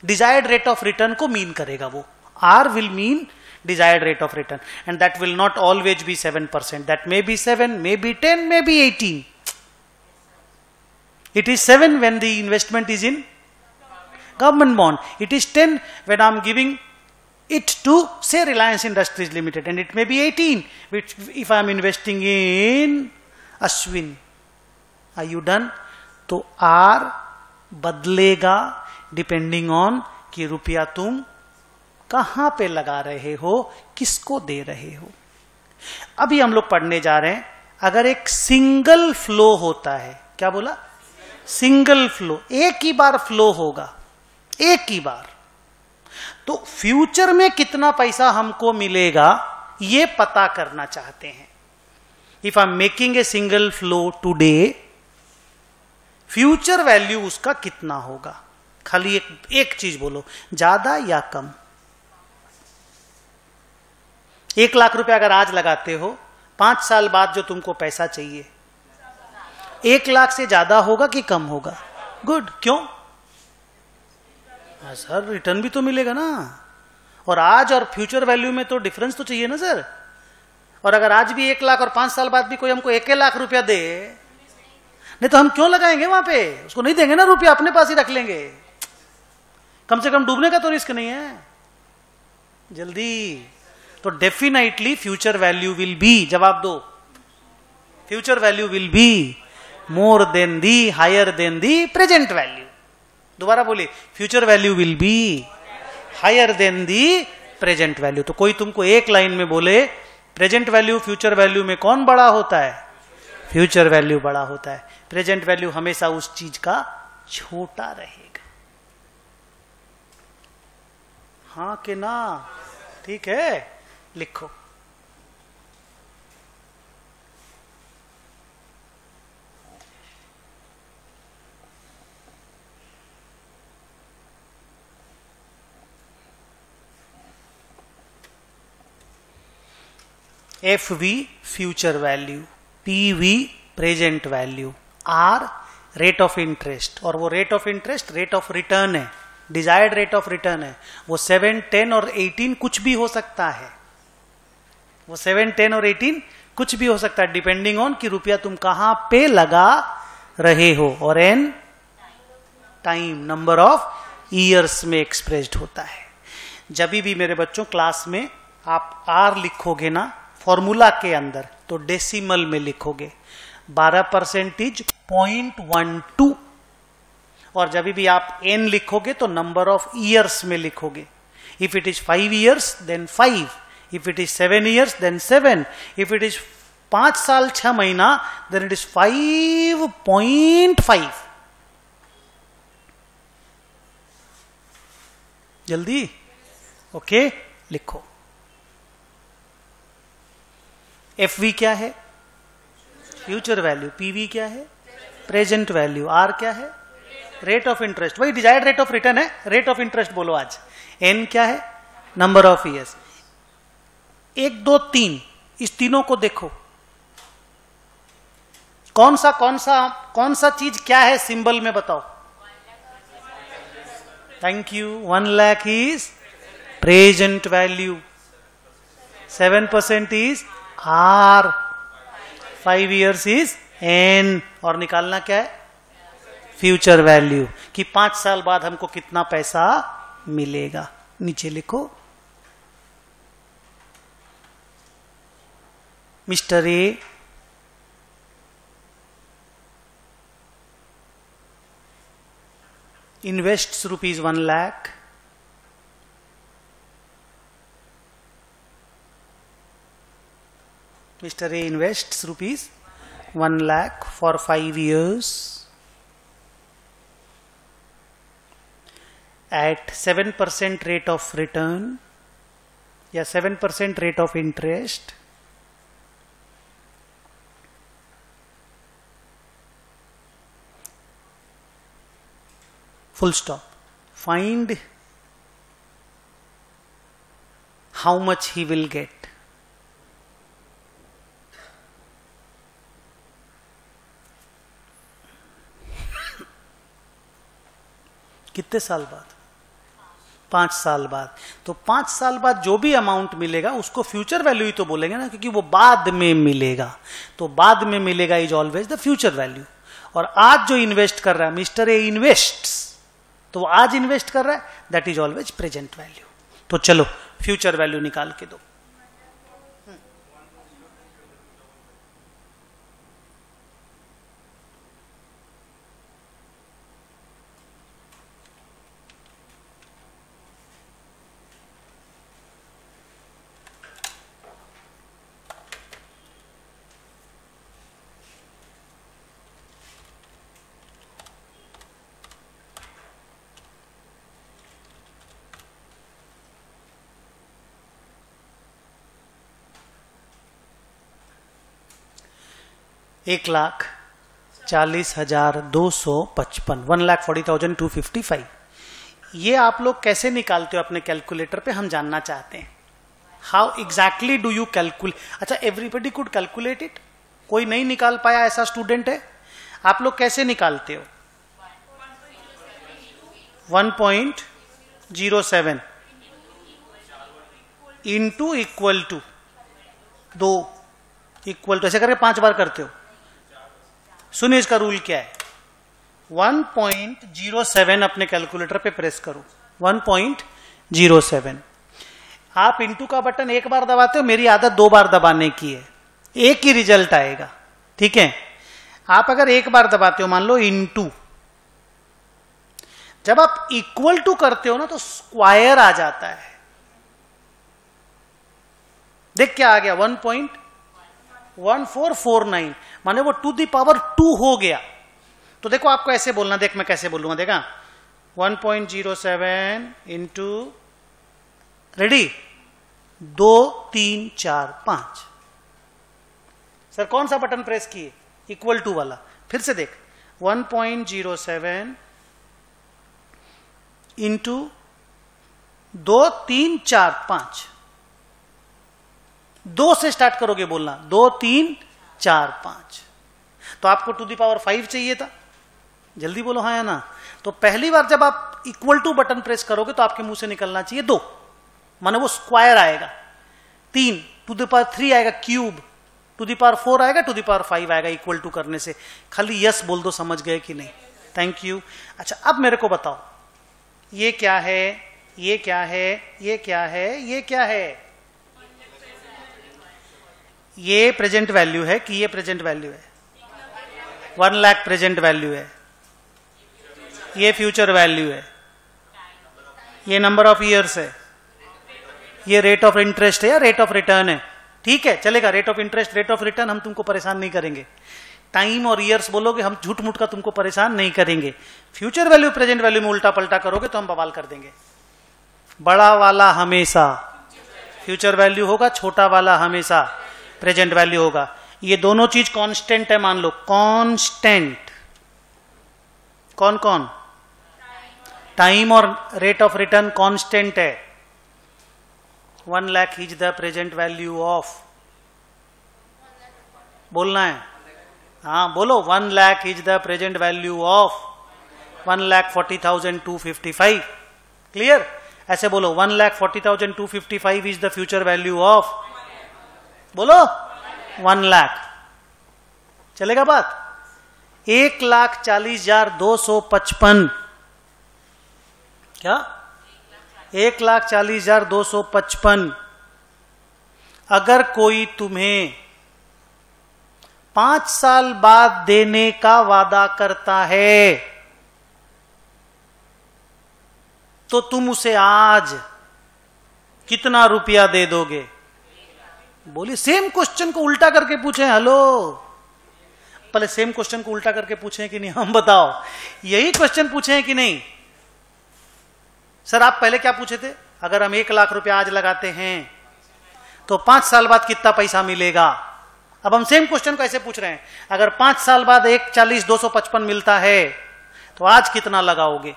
desired rate of return को मीन करेगा। वो R will mean desired rate of return, and that will not always be 7%. That may be 7, may be 10, may be 18. It is 7 when the investment is in government bond. It is 10 when I am giving it to, say, Reliance Industries Limited, and it may be 18 which if I am investing in Ashwin. Are you done? तो R बदलेगा depending on कि रुपया तुम कहां पे लगा रहे हो, किसको दे रहे हो। अभी हम लोग पढ़ने जा रहे हैं, अगर एक सिंगल फ्लो होता है, क्या बोला? सिंगल फ्लो, एक ही बार फ्लो होगा, एक ही बार, तो फ्यूचर में कितना पैसा हमको मिलेगा ये पता करना चाहते हैं। If I am making a single flow today, future value उसका कितना होगा? खाली एक चीज बोलो, ज्यादा या कम? 1 लाख रुपया अगर आज लगाते हो, 5 साल बाद जो तुमको पैसा चाहिए 1 लाख से ज्यादा होगा कि कम होगा? गुड, क्यों? सर रिटर्न भी तो मिलेगा ना, और आज और फ्यूचर वैल्यू में तो डिफरेंस तो चाहिए ना सर। और अगर आज भी 1 लाख और 5 साल बाद भी कोई हमको 1 लाख रुपया दे, नहीं तो हम क्यों लगाएंगे वहां पे? उसको नहीं देंगे ना रुपया, अपने पास ही रख लेंगे। कम से कम डूबने का तो रिस्क नहीं है। जल्दी। तो definitely future value will be, जवाब दो, future value will be more than the, higher than the present value. दोबारा बोलिए, future value will be higher than the present value. तो कोई तुमको एक लाइन में बोले प्रेजेंट वैल्यू फ्यूचर वैल्यू में कौन बड़ा होता है? फ्यूचर वैल्यू बड़ा होता है। प्रेजेंट वैल्यू हमेशा उस चीज का छोटा रहेगा। हाँ कि ना? ठीक है, लिखो। F V future value, P V present value, R rate of interest, और वो rate of interest rate of return है, डिजायर्ड रेट ऑफ रिटर्न है। वो 7, 10 और 18 कुछ भी हो सकता है। वो 7, 10 और 18 कुछ भी हो सकता है, डिपेंडिंग ऑन कि रुपया तुम कहां पे लगा रहे हो। और N time, number of years में एक्सप्रेस्ड होता है। जब भी मेरे बच्चों क्लास में आप आर लिखोगे ना फॉर्मूला के अंदर, तो डेसिमल में लिखोगे। 12% 0.12, और जब भी आप एन लिखोगे तो नंबर ऑफ ईयर्स में लिखोगे। If it is 5 years then 5, if it is 7 years then 7, if it is 5 साल 6 महीना देन इट इज 5.5। जल्दी, ओके, लिखो। एफ वी क्या है? Future value. पी वी क्या है? Present value. आर क्या है? रेट ऑफ इंटरेस्ट, वही डिजायर्ड रेट ऑफ रिटर्न है, रेट ऑफ इंटरेस्ट बोलो आज। एन क्या है? Number of years. 1, 2, 3, इस तीनों को देखो, कौन सा चीज क्या है सिंबल में बताओ। Thank you. 1 lakh is present value, 7% is R, 5 years is N, और निकालना क्या है? फ्यूचर वैल्यू, कि 5 साल बाद हमको कितना पैसा मिलेगा। नीचे लिखो, mister A invests rupees 1 lakh, Mr. A invests rupees 1 lakh for 5 years at 7% rate of return या 7% rate of interest, full stop. Find how much he will get. कितने साल बाद? 5 साल बाद। तो 5 साल बाद जो भी अमाउंट मिलेगा उसको फ्यूचर वैल्यू ही तो बोलेंगे ना, क्योंकि वो बाद में मिलेगा। तो बाद में मिलेगा is always the future value. और आज जो इन्वेस्ट कर रहा है मिस्टर ए इन्वेस्ट्स, तो वो आज इन्वेस्ट कर रहा है, that is always present value. तो चलो फ्यूचर वैल्यू निकाल के दो। एक 1,40,255, 1,40,255। ये आप लोग कैसे निकालते हो अपने कैलकुलेटर पे, हम जानना चाहते हैं। How exactly do you calculate? अच्छा, एवरीबडी कुड कैलकुलेट इट? कोई नहीं निकाल पाया ऐसा स्टूडेंट है? आप लोग कैसे निकालते हो? 1.07 into equal to 2 equal to, ऐसे करके 5 बार करते हो। सुनिए इसका रूल क्या है। 1.07 अपने कैलकुलेटर पे प्रेस करो, 1.07। आप इंटू का बटन एक बार दबाते हो, मेरी आदत 2 बार दबाने की है, एक ही रिजल्ट आएगा, ठीक है। आप अगर एक बार दबाते हो, मान लो इंटू, जब आप इक्वल टू करते हो ना तो स्क्वायर आ जाता है। देख क्या आ गया, 1.1449, माने वो टू द पावर 2 हो गया। तो देखो आपको ऐसे बोलना, देख मैं कैसे बोलूंगा, देखा 1.07 इंटू, रेडी, 2 3 4 5। सर कौन सा बटन प्रेस किए, इक्वल टू वाला, फिर से देख 1.07 इंटू 2 3 4 5, 2 से स्टार्ट करोगे बोलना, 2 3 4 5। तो आपको टू द पावर 5 चाहिए था, जल्दी बोलो हाँ या ना। तो पहली बार जब आप इक्वल टू बटन प्रेस करोगे तो आपके मुंह से निकलना चाहिए 2, माने वो स्क्वायर आएगा। 3 टू द पावर 3 आएगा क्यूब, टू द पावर 4 आएगा, टू द पावर 5 आएगा इक्वल टू करने से। खाली यस बोल दो, समझ गए कि नहीं? Thank you. अच्छा अब मेरे को बताओ, ये क्या है, ये क्या है, ये क्या है, ये क्या है? ये प्रेजेंट वैल्यू है कि ये प्रेजेंट वैल्यू है? 1 लाख प्रेजेंट वैल्यू है, ये फ्यूचर वैल्यू है, ये नंबर ऑफ ईयर्स है, ये रेट ऑफ इंटरेस्ट है या रेट ऑफ रिटर्न है? ठीक है चलेगा, rate of interest, rate of return हम तुमको परेशान नहीं करेंगे। टाइम और ईयर्स बोलोगे हम झूठ मूठ का तुमको परेशान नहीं करेंगे। फ्यूचर वैल्यू प्रेजेंट वैल्यू में उल्टा पलटा करोगे तो हम बवाल कर देंगे। बड़ा वाला हमेशा फ्यूचर वैल्यू होगा, छोटा वाला हमेशा प्रेजेंट वैल्यू होगा। ये दोनों चीज कांस्टेंट है, मान लो कांस्टेंट। कौन कौन? टाइम और रेट ऑफ रिटर्न कांस्टेंट है। 1 lakh is the present value of, बोलना है, हाँ बोलो, 1 lakh is the present value of 1,40,255। Clear? ऐसे बोलो 1,40,255 is the future value of, बोलो 1 लाख। चलेगा बात? 1,40,255, क्या? 1,40,255। अगर कोई तुम्हें 5 साल बाद देने का वादा करता है तो तुम उसे आज कितना रुपया दे दोगे? बोलिए सेम क्वेश्चन को उल्टा करके पूछे। हेलो, पहले सेम क्वेश्चन को उल्टा करके पूछे कि नहीं? हम बताओ, यही क्वेश्चन पूछे हैं कि नहीं? सर आप पहले क्या पूछे थे? अगर हम 1 लाख रुपया आज लगाते हैं तो 5 साल बाद कितना पैसा मिलेगा? अब हम सेम क्वेश्चन को ऐसे पूछ रहे हैं, अगर 5 साल बाद 1,40,255 मिलता है तो आज कितना लगाओगे?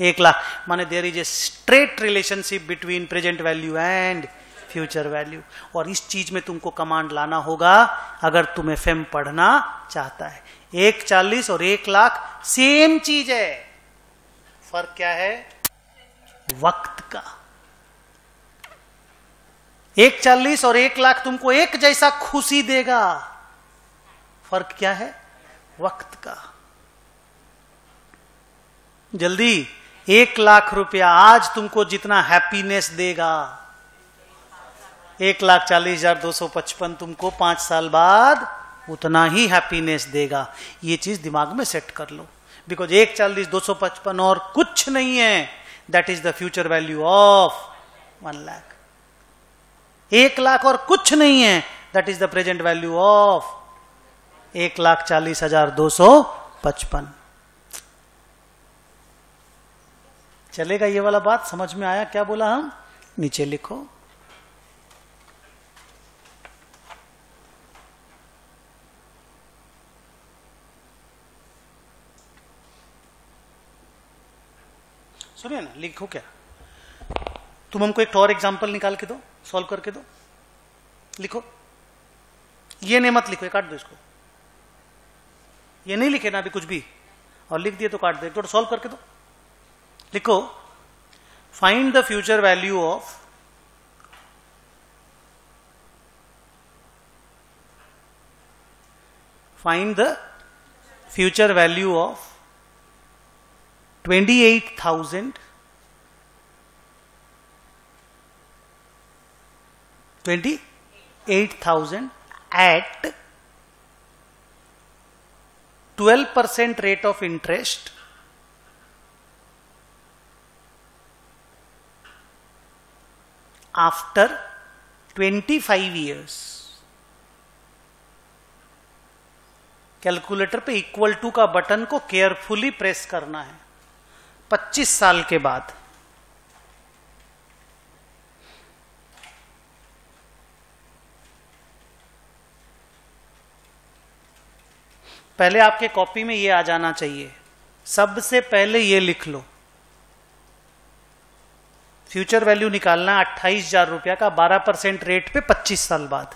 1 लाख। माने there is a straight relationship between present value and future value. और इस चीज में तुमको कमांड लाना होगा अगर तुम एफएम पढ़ना चाहता है। 1,40 और 1 लाख सेम चीज है, फर्क क्या है? वक्त का। 1,40 और 1 लाख तुमको एक जैसा खुशी देगा, फर्क क्या है? वक्त का। जल्दी, 1 लाख रुपया आज तुमको जितना हैप्पीनेस देगा, 1,40,255 तुमको 5 साल बाद उतना ही हैप्पीनेस देगा। ये चीज दिमाग में सेट कर लो, बिकॉज 1,40,255 और कुछ नहीं है, that is the future value of 1 lakh. 1 lakh और कुछ नहीं है, that is the present value of 1,40,255। चलेगा ये वाला बात? समझ में आया क्या बोला हम? नीचे लिखो। सुनिए ना, लिखो क्या? तुम हमको एक और एग्जांपल निकाल के दो, सॉल्व करके दो। लिखो, ये नहीं मत लिखो, काट दो इसको। ये नहीं लिखे ना अभी कुछ भी, और लिख दिए तो काट दो। एक सॉल्व करके दो। लिखो, find the future value of future value of 28,000 28,000 at 12% rate of interest after 25 years. Calculator पे इक्वल टू का बटन को केयरफुली प्रेस करना है। 25 साल के बाद पहले आपके कॉपी में ये आ जाना चाहिए। सबसे पहले ये लिख लो, फ्यूचर वैल्यू निकालना 28,000 रुपया का 12% रेट पे 25 साल बाद।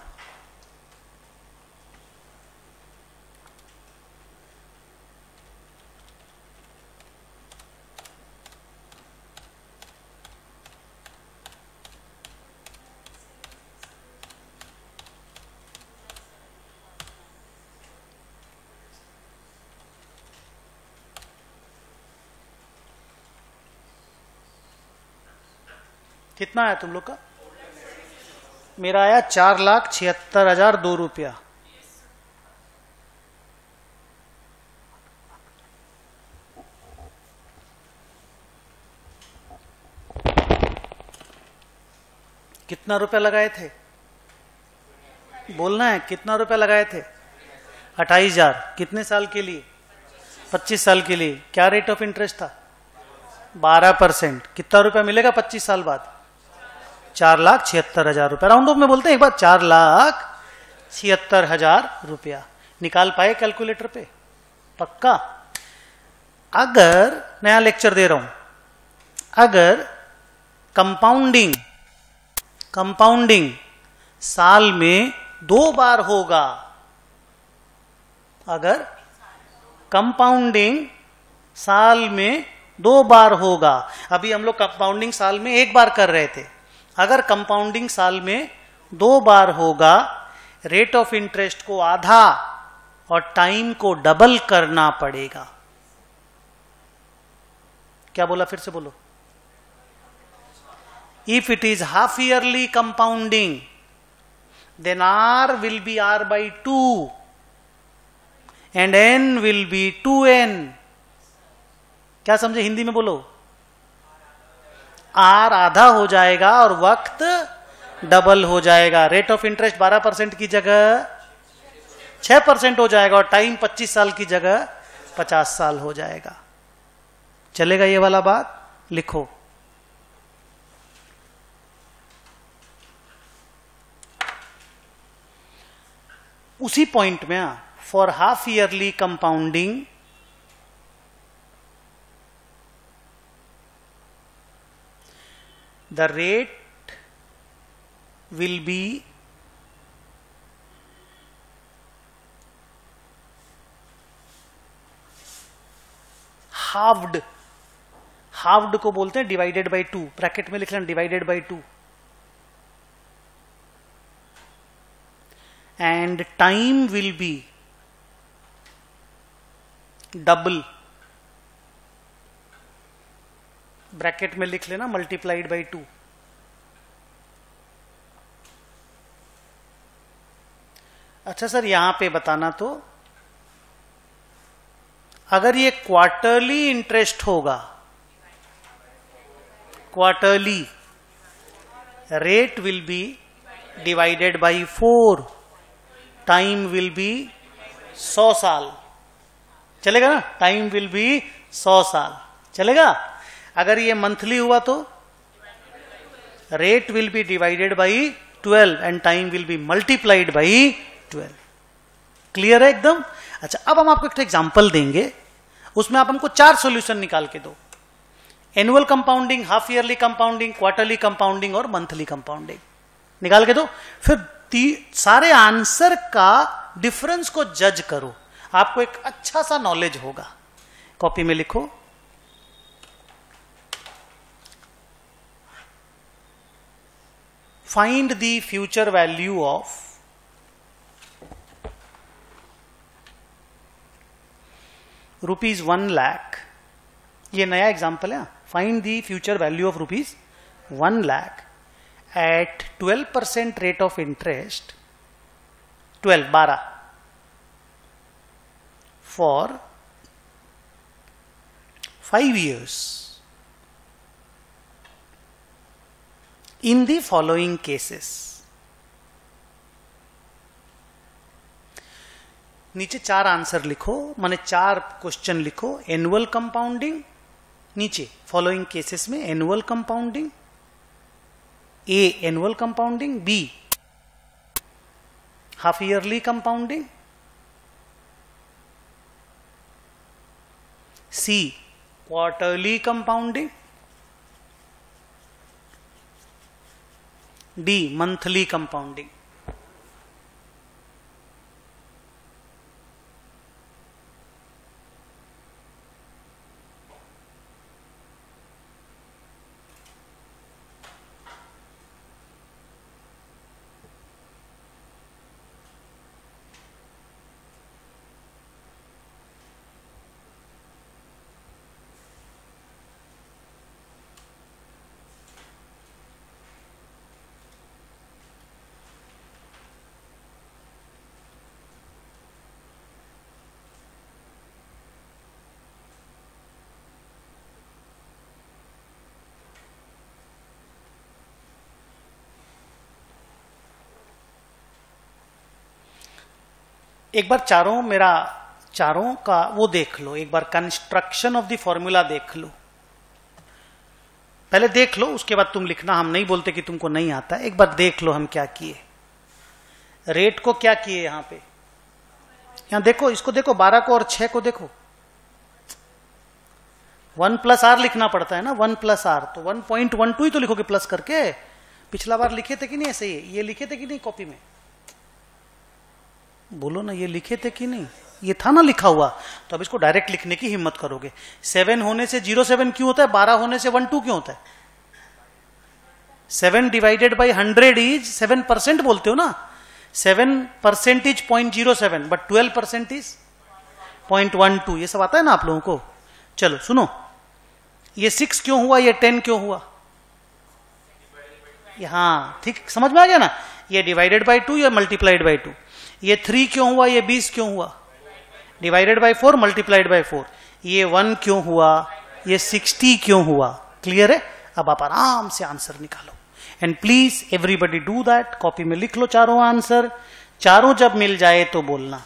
कितना आया तुम लोग का? मेरा आया 4,76,002 रुपया। कितना रुपया लगाए थे? बोलना है, कितना रुपया लगाए थे? 28,000। कितने साल के लिए? 25 साल के लिए। क्या रेट ऑफ इंटरेस्ट था? 12%। कितना रुपया मिलेगा 25 साल बाद? 4,76,000 रुपया। राउंड ऑफ में बोलते हैं एक बार, 4,76,000 रुपया। निकाल पाए कैलकुलेटर पे? पक्का? अगर नया लेक्चर दे रहा हूं, अगर कंपाउंडिंग साल में 2 बार होगा, अगर कंपाउंडिंग साल में 2 बार होगा, अभी हम लोग कंपाउंडिंग साल में 1 बार कर रहे थे, अगर कंपाउंडिंग साल में 2 बार होगा, रेट ऑफ इंटरेस्ट को आधा और टाइम को डबल करना पड़ेगा। क्या बोला? फिर से बोलो। If it is half yearly compounding, then R will be R/2 and N will be 2N। क्या समझे? हिंदी में बोलो। R आधा हो जाएगा और वक्त डबल हो जाएगा। रेट ऑफ इंटरेस्ट 12% की जगह 6% हो जाएगा और टाइम 25 साल की जगह 50 साल हो जाएगा। चलेगा ये वाला बात? लिखो। उसी पॉइंट में for half yearly compounding the rate will be halved को बोलते हैं डिवाइडेड बाई 2। ब्रैकेट में लिख लेना divided by 2। And time will be double, bracket में लिख लेना मल्टीप्लाइड बाई 2। अच्छा सर, यहां पे बताना तो, अगर ये क्वार्टरली इंटरेस्ट होगा, quarterly, rate will be divided by 4, time will be 100 साल। चलेगा ना? टाइम विल बी 100 साल। चलेगा? अगर ये मंथली हुआ तो rate will be divided by 12 and time will be multiplied by 12। Clear है एकदम? अच्छा, अब हम आपको एक एग्जांपल देंगे, उसमें आप हमको 4 सॉल्यूशन निकाल के दो। Annual compounding, half yearly compounding, quarterly compounding और मंथली कंपाउंडिंग निकाल के दो। फिर सारे आंसर का डिफरेंस को जज करो, आपको एक अच्छा सा नॉलेज होगा। कॉपी में लिखो, find the future value of rupees 1 lakh। ये नया एग्जाम्पल है। find the future value of rupees 1 lakh at 12% rate of interest, 12 for 5 years in the following cases. नीचे 4 आंसर लिखो, माने 4 क्वेश्चन लिखो. एनुअल कंपाउंडिंग, नीचे फॉलोइंग केसेस में annual compounding, A annual compounding, B half yearly compounding, C quarterly compounding, D monthly compounding. एक बार चारों का वो देख लो, एक बार कंस्ट्रक्शन ऑफ द फॉर्मूला देख लो. पहले देख लो, उसके बाद तुम लिखना. हम नहीं बोलते कि तुमको नहीं आता. एक बार देख लो हम क्या किए. रेट को क्या किए यहां पे, यहां देखो, इसको देखो, 12 को और 6 को देखो. 1 प्लस आर लिखना पड़ता है ना, 1 प्लस आर, तो 1.12 ही तो लिखोगे प्लस करके. पिछला बार लिखे थे कि नहीं ऐसे? ये लिखे थे कि नहीं कॉपी में? बोलो ना, ये लिखे थे कि नहीं? ये था ना लिखा हुआ. तो अब इसको डायरेक्ट लिखने की हिम्मत करोगे. 7 होने से 07 क्यों होता है? 12 होने से 12 क्यों होता है? 7 डिवाइडेड बाई 100 इज 7% बोलते हो ना. 7% इज 0.07, बट 12% इज 0.12. ये सब आता है ना आप लोगों को. चलो सुनो, ये 6 क्यों हुआ, ये 10 क्यों हुआ? हाँ ठीक, समझ में आ गया ना. ये डिवाइडेड बाई 2, ये मल्टीप्लाइड बाई 2. ये 3 क्यों हुआ, ये 20 क्यों हुआ? Divided by 4 multiplied by 4. ये 1 क्यों हुआ, ये 60 क्यों हुआ? क्लियर है? अब आप आराम से आंसर निकालो. And please everybody do that. Copy में लिख लो चारों आंसर. चारों जब मिल जाए तो बोलना.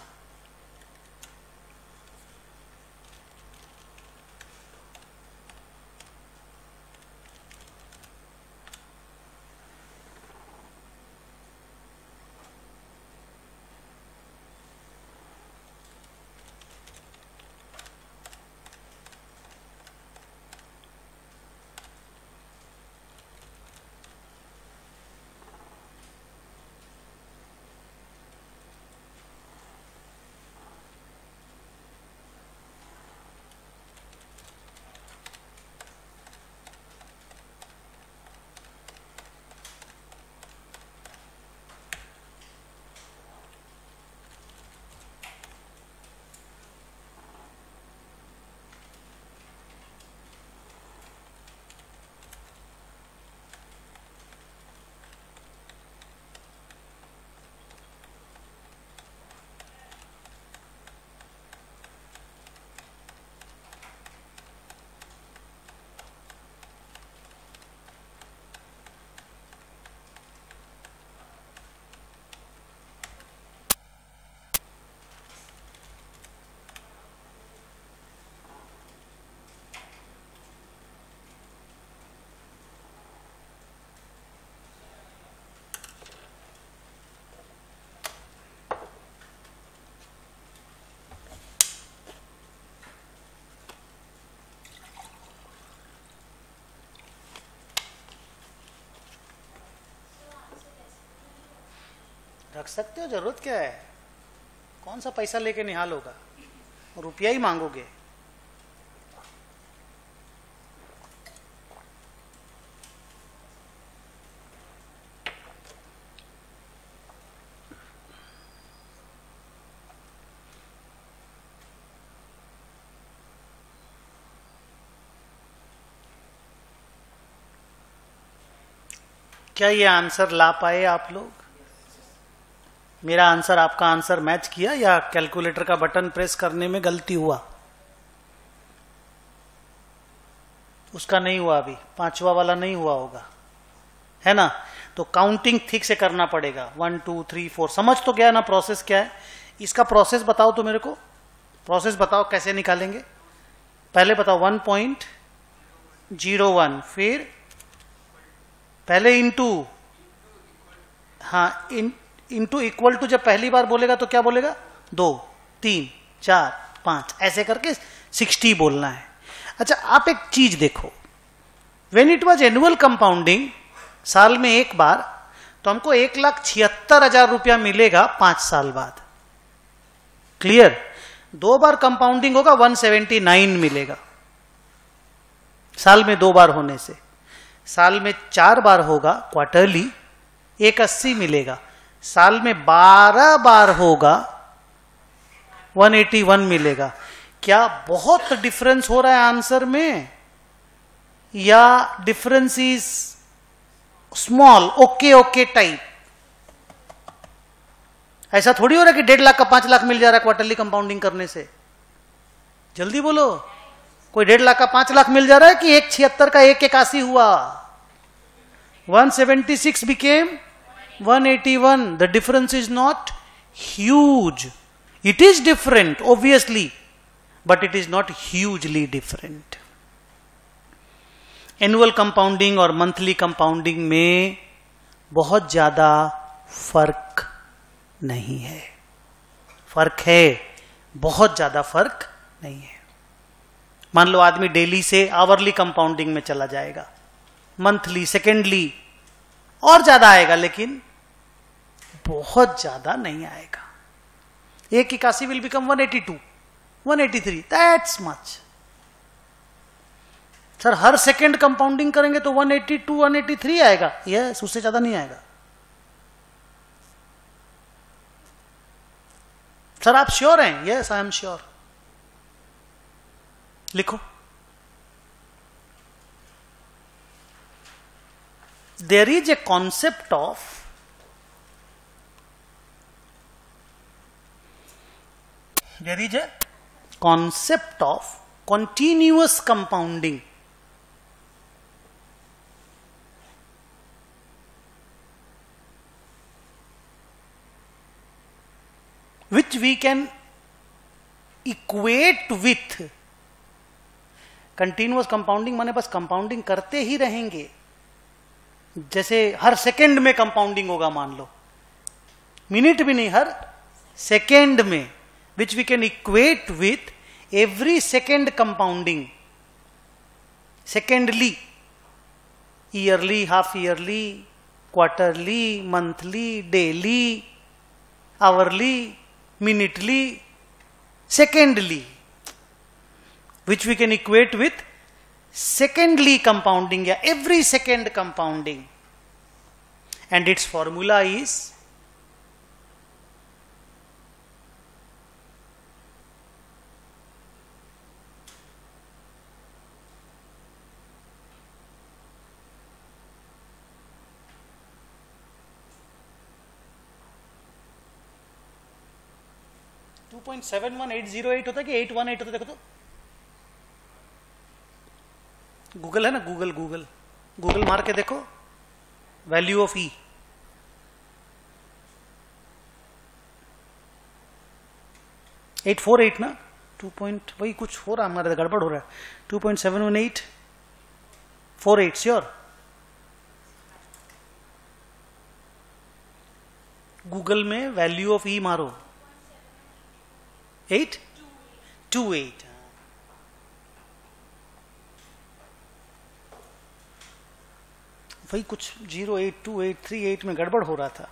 रख सकते हो, जरूरत क्या है? कौन सा पैसा लेके निहाल होगा? रुपया ही मांगोगे. क्या ये आंसर ला पाए आप लोग? मेरा आंसर आपका आंसर मैच किया या कैलकुलेटर का बटन प्रेस करने में गलती हुआ? उसका नहीं हुआ, अभी पांचवा वाला नहीं हुआ होगा, है ना? तो काउंटिंग ठीक से करना पड़ेगा। 1 2 3 4 समझ तो गया ना प्रोसेस क्या है? इसका प्रोसेस बताओ तो मेरे को, प्रोसेस बताओ कैसे निकालेंगे। पहले बताओ 1.01, फिर पहले इंटू, हाँ इंटू इक्वल टू जब पहली बार बोलेगा तो क्या बोलेगा? 2 3 4 5 ऐसे करके 60 बोलना है। अच्छा आप एक चीज देखो, when it was annual compounding, साल में एक बार, तो हमको 1,76,000 रुपया मिलेगा 5 साल बाद। क्लियर? 2 बार कंपाउंडिंग होगा 179 मिलेगा साल में 2 बार होने से। साल में 4 बार होगा क्वार्टरली 180 मिलेगा। साल में 12 बार होगा 181 मिलेगा। क्या बहुत डिफरेंस हो रहा है आंसर में, या difference is small, okay okay type? ऐसा थोड़ी हो रहा है कि 1.5 लाख का 5 लाख मिल जा रहा है क्वार्टरली कंपाउंडिंग करने से। जल्दी बोलो, कोई 1.5 लाख का 5 लाख मिल जा रहा है कि 176 का 181 हुआ? 176 became 181. The difference is not huge. It is different, obviously, but it is not hugely different. Annual compounding और मंथली कंपाउंडिंग में बहुत ज्यादा फर्क नहीं है। फर्क है, बहुत ज्यादा फर्क नहीं है। मान लो आदमी डेली से आवरली कंपाउंडिंग में चला जाएगा, मंथली, सेकेंडली और ज्यादा आएगा, लेकिन बहुत ज्यादा नहीं आएगा। 181 will become 182, 183, that's much. Sir her second compounding करेंगे तो 182, 183 आएगा। यस, उससे ज्यादा नहीं आएगा। सर आप श्योर हैं? Yes I am sure. लिखो, there is a concept of continuous compounding, which we can equate with continuous compounding। माने बस कंपाउंडिंग करते ही रहेंगे, जैसे हर सेकेंड में कंपाउंडिंग होगा, मान लो मिनट भी नहीं, हर सेकेंड में, which we can equate with every second compounding, secondly, yearly, half yearly, quarterly, monthly, daily, hourly, minutely, secondly, which we can equate with secondly compounding या every second compounding, and its formula is .71808 होता है कि 818 होता है? देखो तो, Google है ना, गूगल मार के देखो, वैल्यू ऑफ ई। .848 ना, 2 वही कुछ हो रहा है हमारे, गड़बड़ हो रहा है। 2.71848 श्योर। गूगल में वैल्यू ऑफ ई मारो, 828। वही कुछ 082838 में गड़बड़ हो रहा था।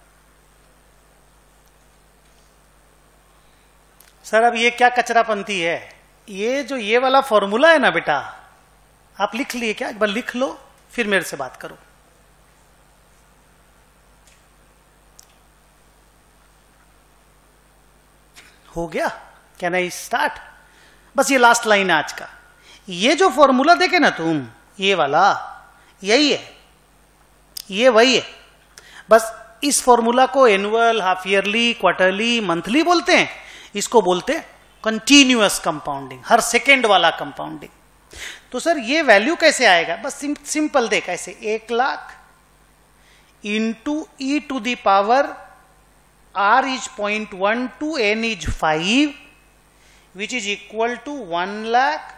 सर अब ये क्या कचरापंती है? ये जो ये वाला फॉर्मूला है ना बेटा, आप लिख लिए क्या? एक बार लिख लो, फिर मेरे से बात करो। हो गया? Can I start? बस ये लास्ट लाइन है आज का। ये जो फॉर्मूला देखे ना तुम, ये वाला, यही है, ये वही है। बस इस फॉर्मूला को annual, half yearly, quarterly, monthly बोलते हैं। इसको बोलते हैं कंटिन्यूअस कंपाउंडिंग, हर सेकेंड वाला कंपाउंडिंग। तो सर ये वैल्यू कैसे आएगा? बस सिंपल देख, ऐसे 1 lakh into e to the power r is 0.12, n is 5, which is equal to 1 lakh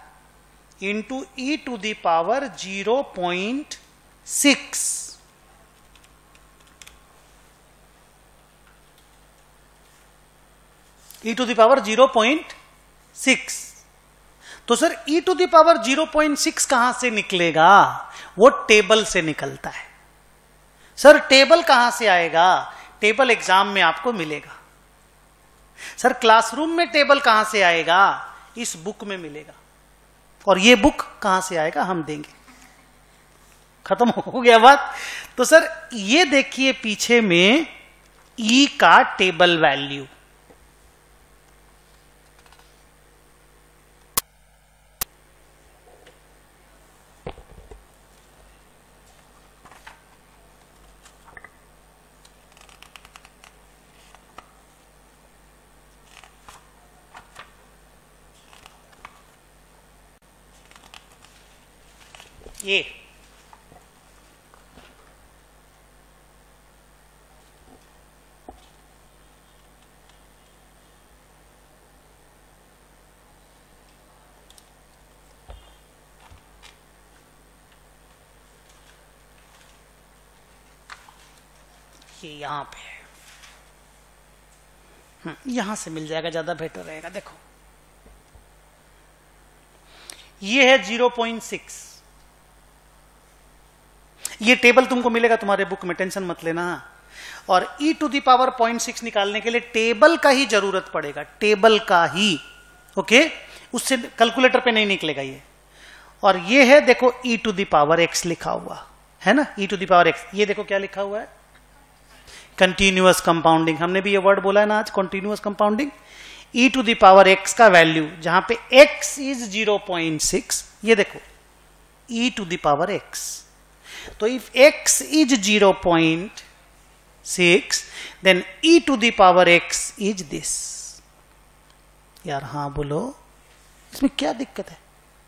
into e to the power 0.6. e to the power 0.6. तो sir e to the power 0.6 कहां से निकलेगा? वो टेबल से निकलता है। सर टेबल कहां से आएगा? टेबल एग्जाम में आपको मिलेगा। सर क्लासरूम में टेबल कहां से आएगा? इस बुक में मिलेगा। और ये बुक कहां से आएगा? हम देंगे। खत्म हो गया बात। तो सर ये देखिए पीछे में ई का टेबल वैल्यू, ये यहां पे है। यहां से मिल जाएगा, ज्यादा बेटर रहेगा। देखो ये है 0.6। ये टेबल तुमको मिलेगा तुम्हारे बुक में, टेंशन मत लेना। और e टू दी पावर 0.6 निकालने के लिए टेबल का ही जरूरत पड़ेगा, टेबल का ही। ओके, उससे कैलकुलेटर पे नहीं निकलेगा ये। और ये है देखो e to the power x लिखा हुआ है ना, e to the power x। ये देखो क्या लिखा हुआ है, कंटिन्यूअस कंपाउंडिंग। हमने भी ये वर्ड बोला है ना आज, continuous compounding. e to the power x का वैल्यू जहां पे x इज 0.6, ये देखो e to the power x। तो if x is 0.6 then e to the power x is this। यार हाँ बोलो, इसमें क्या दिक्कत है?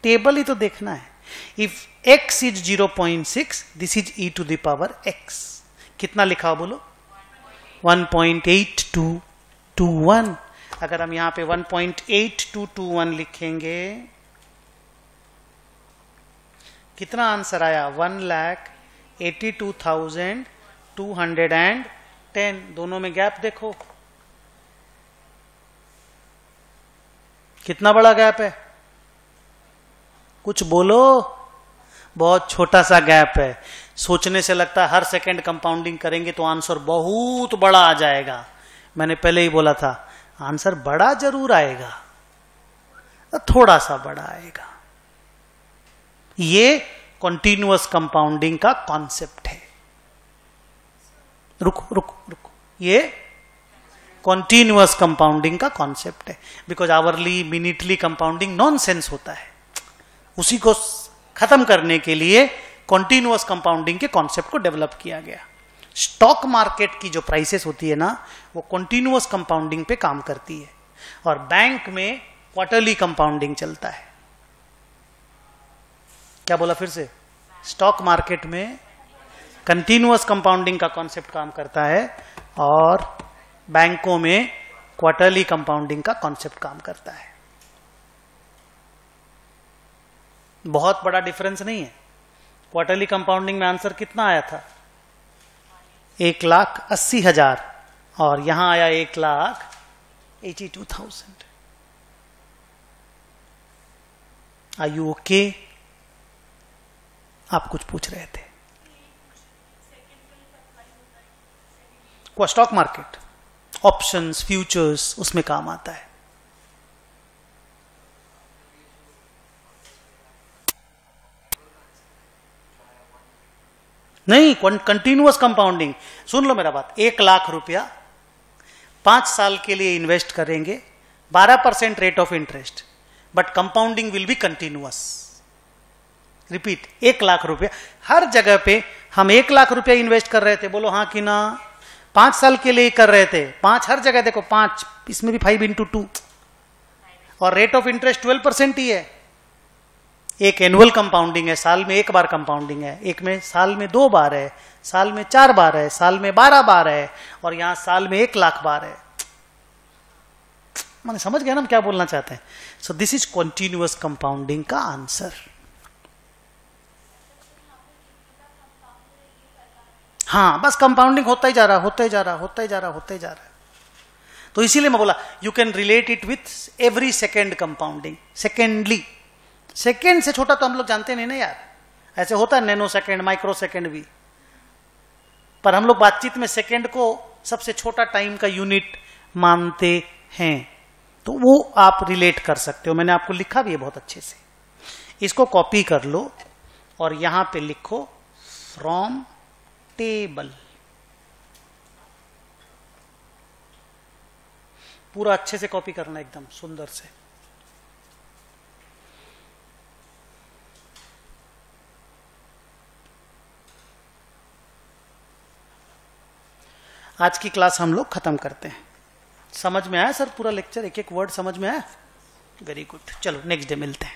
टेबल ही तो देखना है। if x is 0.6 this is e to the power x। कितना लिखा हो बोलो? 1.8221। अगर हम यहां पे 1.8221 लिखेंगे, कितना आंसर आया? 1,82,210। दोनों में गैप देखो कितना बड़ा गैप है। कुछ बोलो, बहुत छोटा सा गैप है। सोचने से लगता है हर सेकंड कंपाउंडिंग करेंगे तो आंसर बहुत बड़ा आ जाएगा। मैंने पहले ही बोला था आंसर बड़ा जरूर आएगा, थोड़ा सा बड़ा आएगा। ये कॉन्टिन्यूअस कंपाउंडिंग का कॉन्सेप्ट है। रुको, ये कॉन्टिन्यूअस कंपाउंडिंग का कॉन्सेप्ट है। बिकॉज आवरली, मिनिटली कंपाउंडिंग नॉनसेंस होता है। उसी को खत्म करने के लिए कॉन्टिन्यूअस कंपाउंडिंग के कॉन्सेप्ट को डेवलप किया गया। स्टॉक मार्केट की जो प्राइसेस होती है ना, वो कॉन्टिन्यूअस कंपाउंडिंग पे काम करती है। और बैंक में क्वार्टरली कंपाउंडिंग चलता है। क्या बोला फिर से? स्टॉक मार्केट में कंटिन्यूअस कंपाउंडिंग का कॉन्सेप्ट काम करता है और बैंकों में क्वार्टरली कंपाउंडिंग का कॉन्सेप्ट काम करता है। बहुत बड़ा डिफरेंस नहीं है। क्वार्टरली कंपाउंडिंग में आंसर कितना आया था? 1,80,000 और यहां आया 1,82,000। Are you okay? आप कुछ पूछ रहे थे। स्टॉक मार्केट, ऑप्शंस, फ्यूचर्स, उसमें काम आता है। नहीं, कंटिन्यूअस कंपाउंडिंग। सुन लो मेरा बात। 1,00,000 रुपया 5 साल के लिए इन्वेस्ट करेंगे, 12% rate of interest, but compounding will be continuous. Repeat, 1,00,000 रुपया हर जगह पे हम 1 लाख रुपया इन्वेस्ट कर रहे थे, बोलो हाँ कि ना, 5 साल के लिए कर रहे थे, 5 हर जगह देखो 5, इसमें भी 5 into 2, और रेट ऑफ इंटरेस्ट 12% ही है। एक एनुअल कंपाउंडिंग है, साल में 1 बार कंपाउंडिंग है, एक में साल में 2 बार है, साल में 4 बार है, साल में 12 बार है, और यहां साल में 1 लाख बार है। मैंने समझ गया ना हम क्या बोलना चाहते हैं। So this is continuous compounding का आंसर। हाँ, बस कंपाउंडिंग होता ही जा रहा, होता ही जा रहा, होता ही जा रहा, होता ही जा रहा है। तो इसीलिए मैं बोला you can relate it with every second compounding. Secondly, second से छोटा तो हम लोग जानते नहीं ना यार, ऐसे होता है नैनो सेकेंड, माइक्रो सेकेंड भी, पर हम लोग बातचीत में सेकेंड को सबसे छोटा टाइम का यूनिट मानते हैं। तो वो आप रिलेट कर सकते हो, मैंने आपको लिखा भी है बहुत अच्छे से। इसको कॉपी कर लो और यहां पे लिखो फ्रॉम टेबल, पूरा अच्छे से कॉपी करना एकदम सुंदर से। आज की क्लास हम लोग खत्म करते हैं। समझ में आया सर पूरा लेक्चर, एक एक वर्ड समझ में आया? वेरी गुड, चलो नेक्स्ट डे मिलते हैं।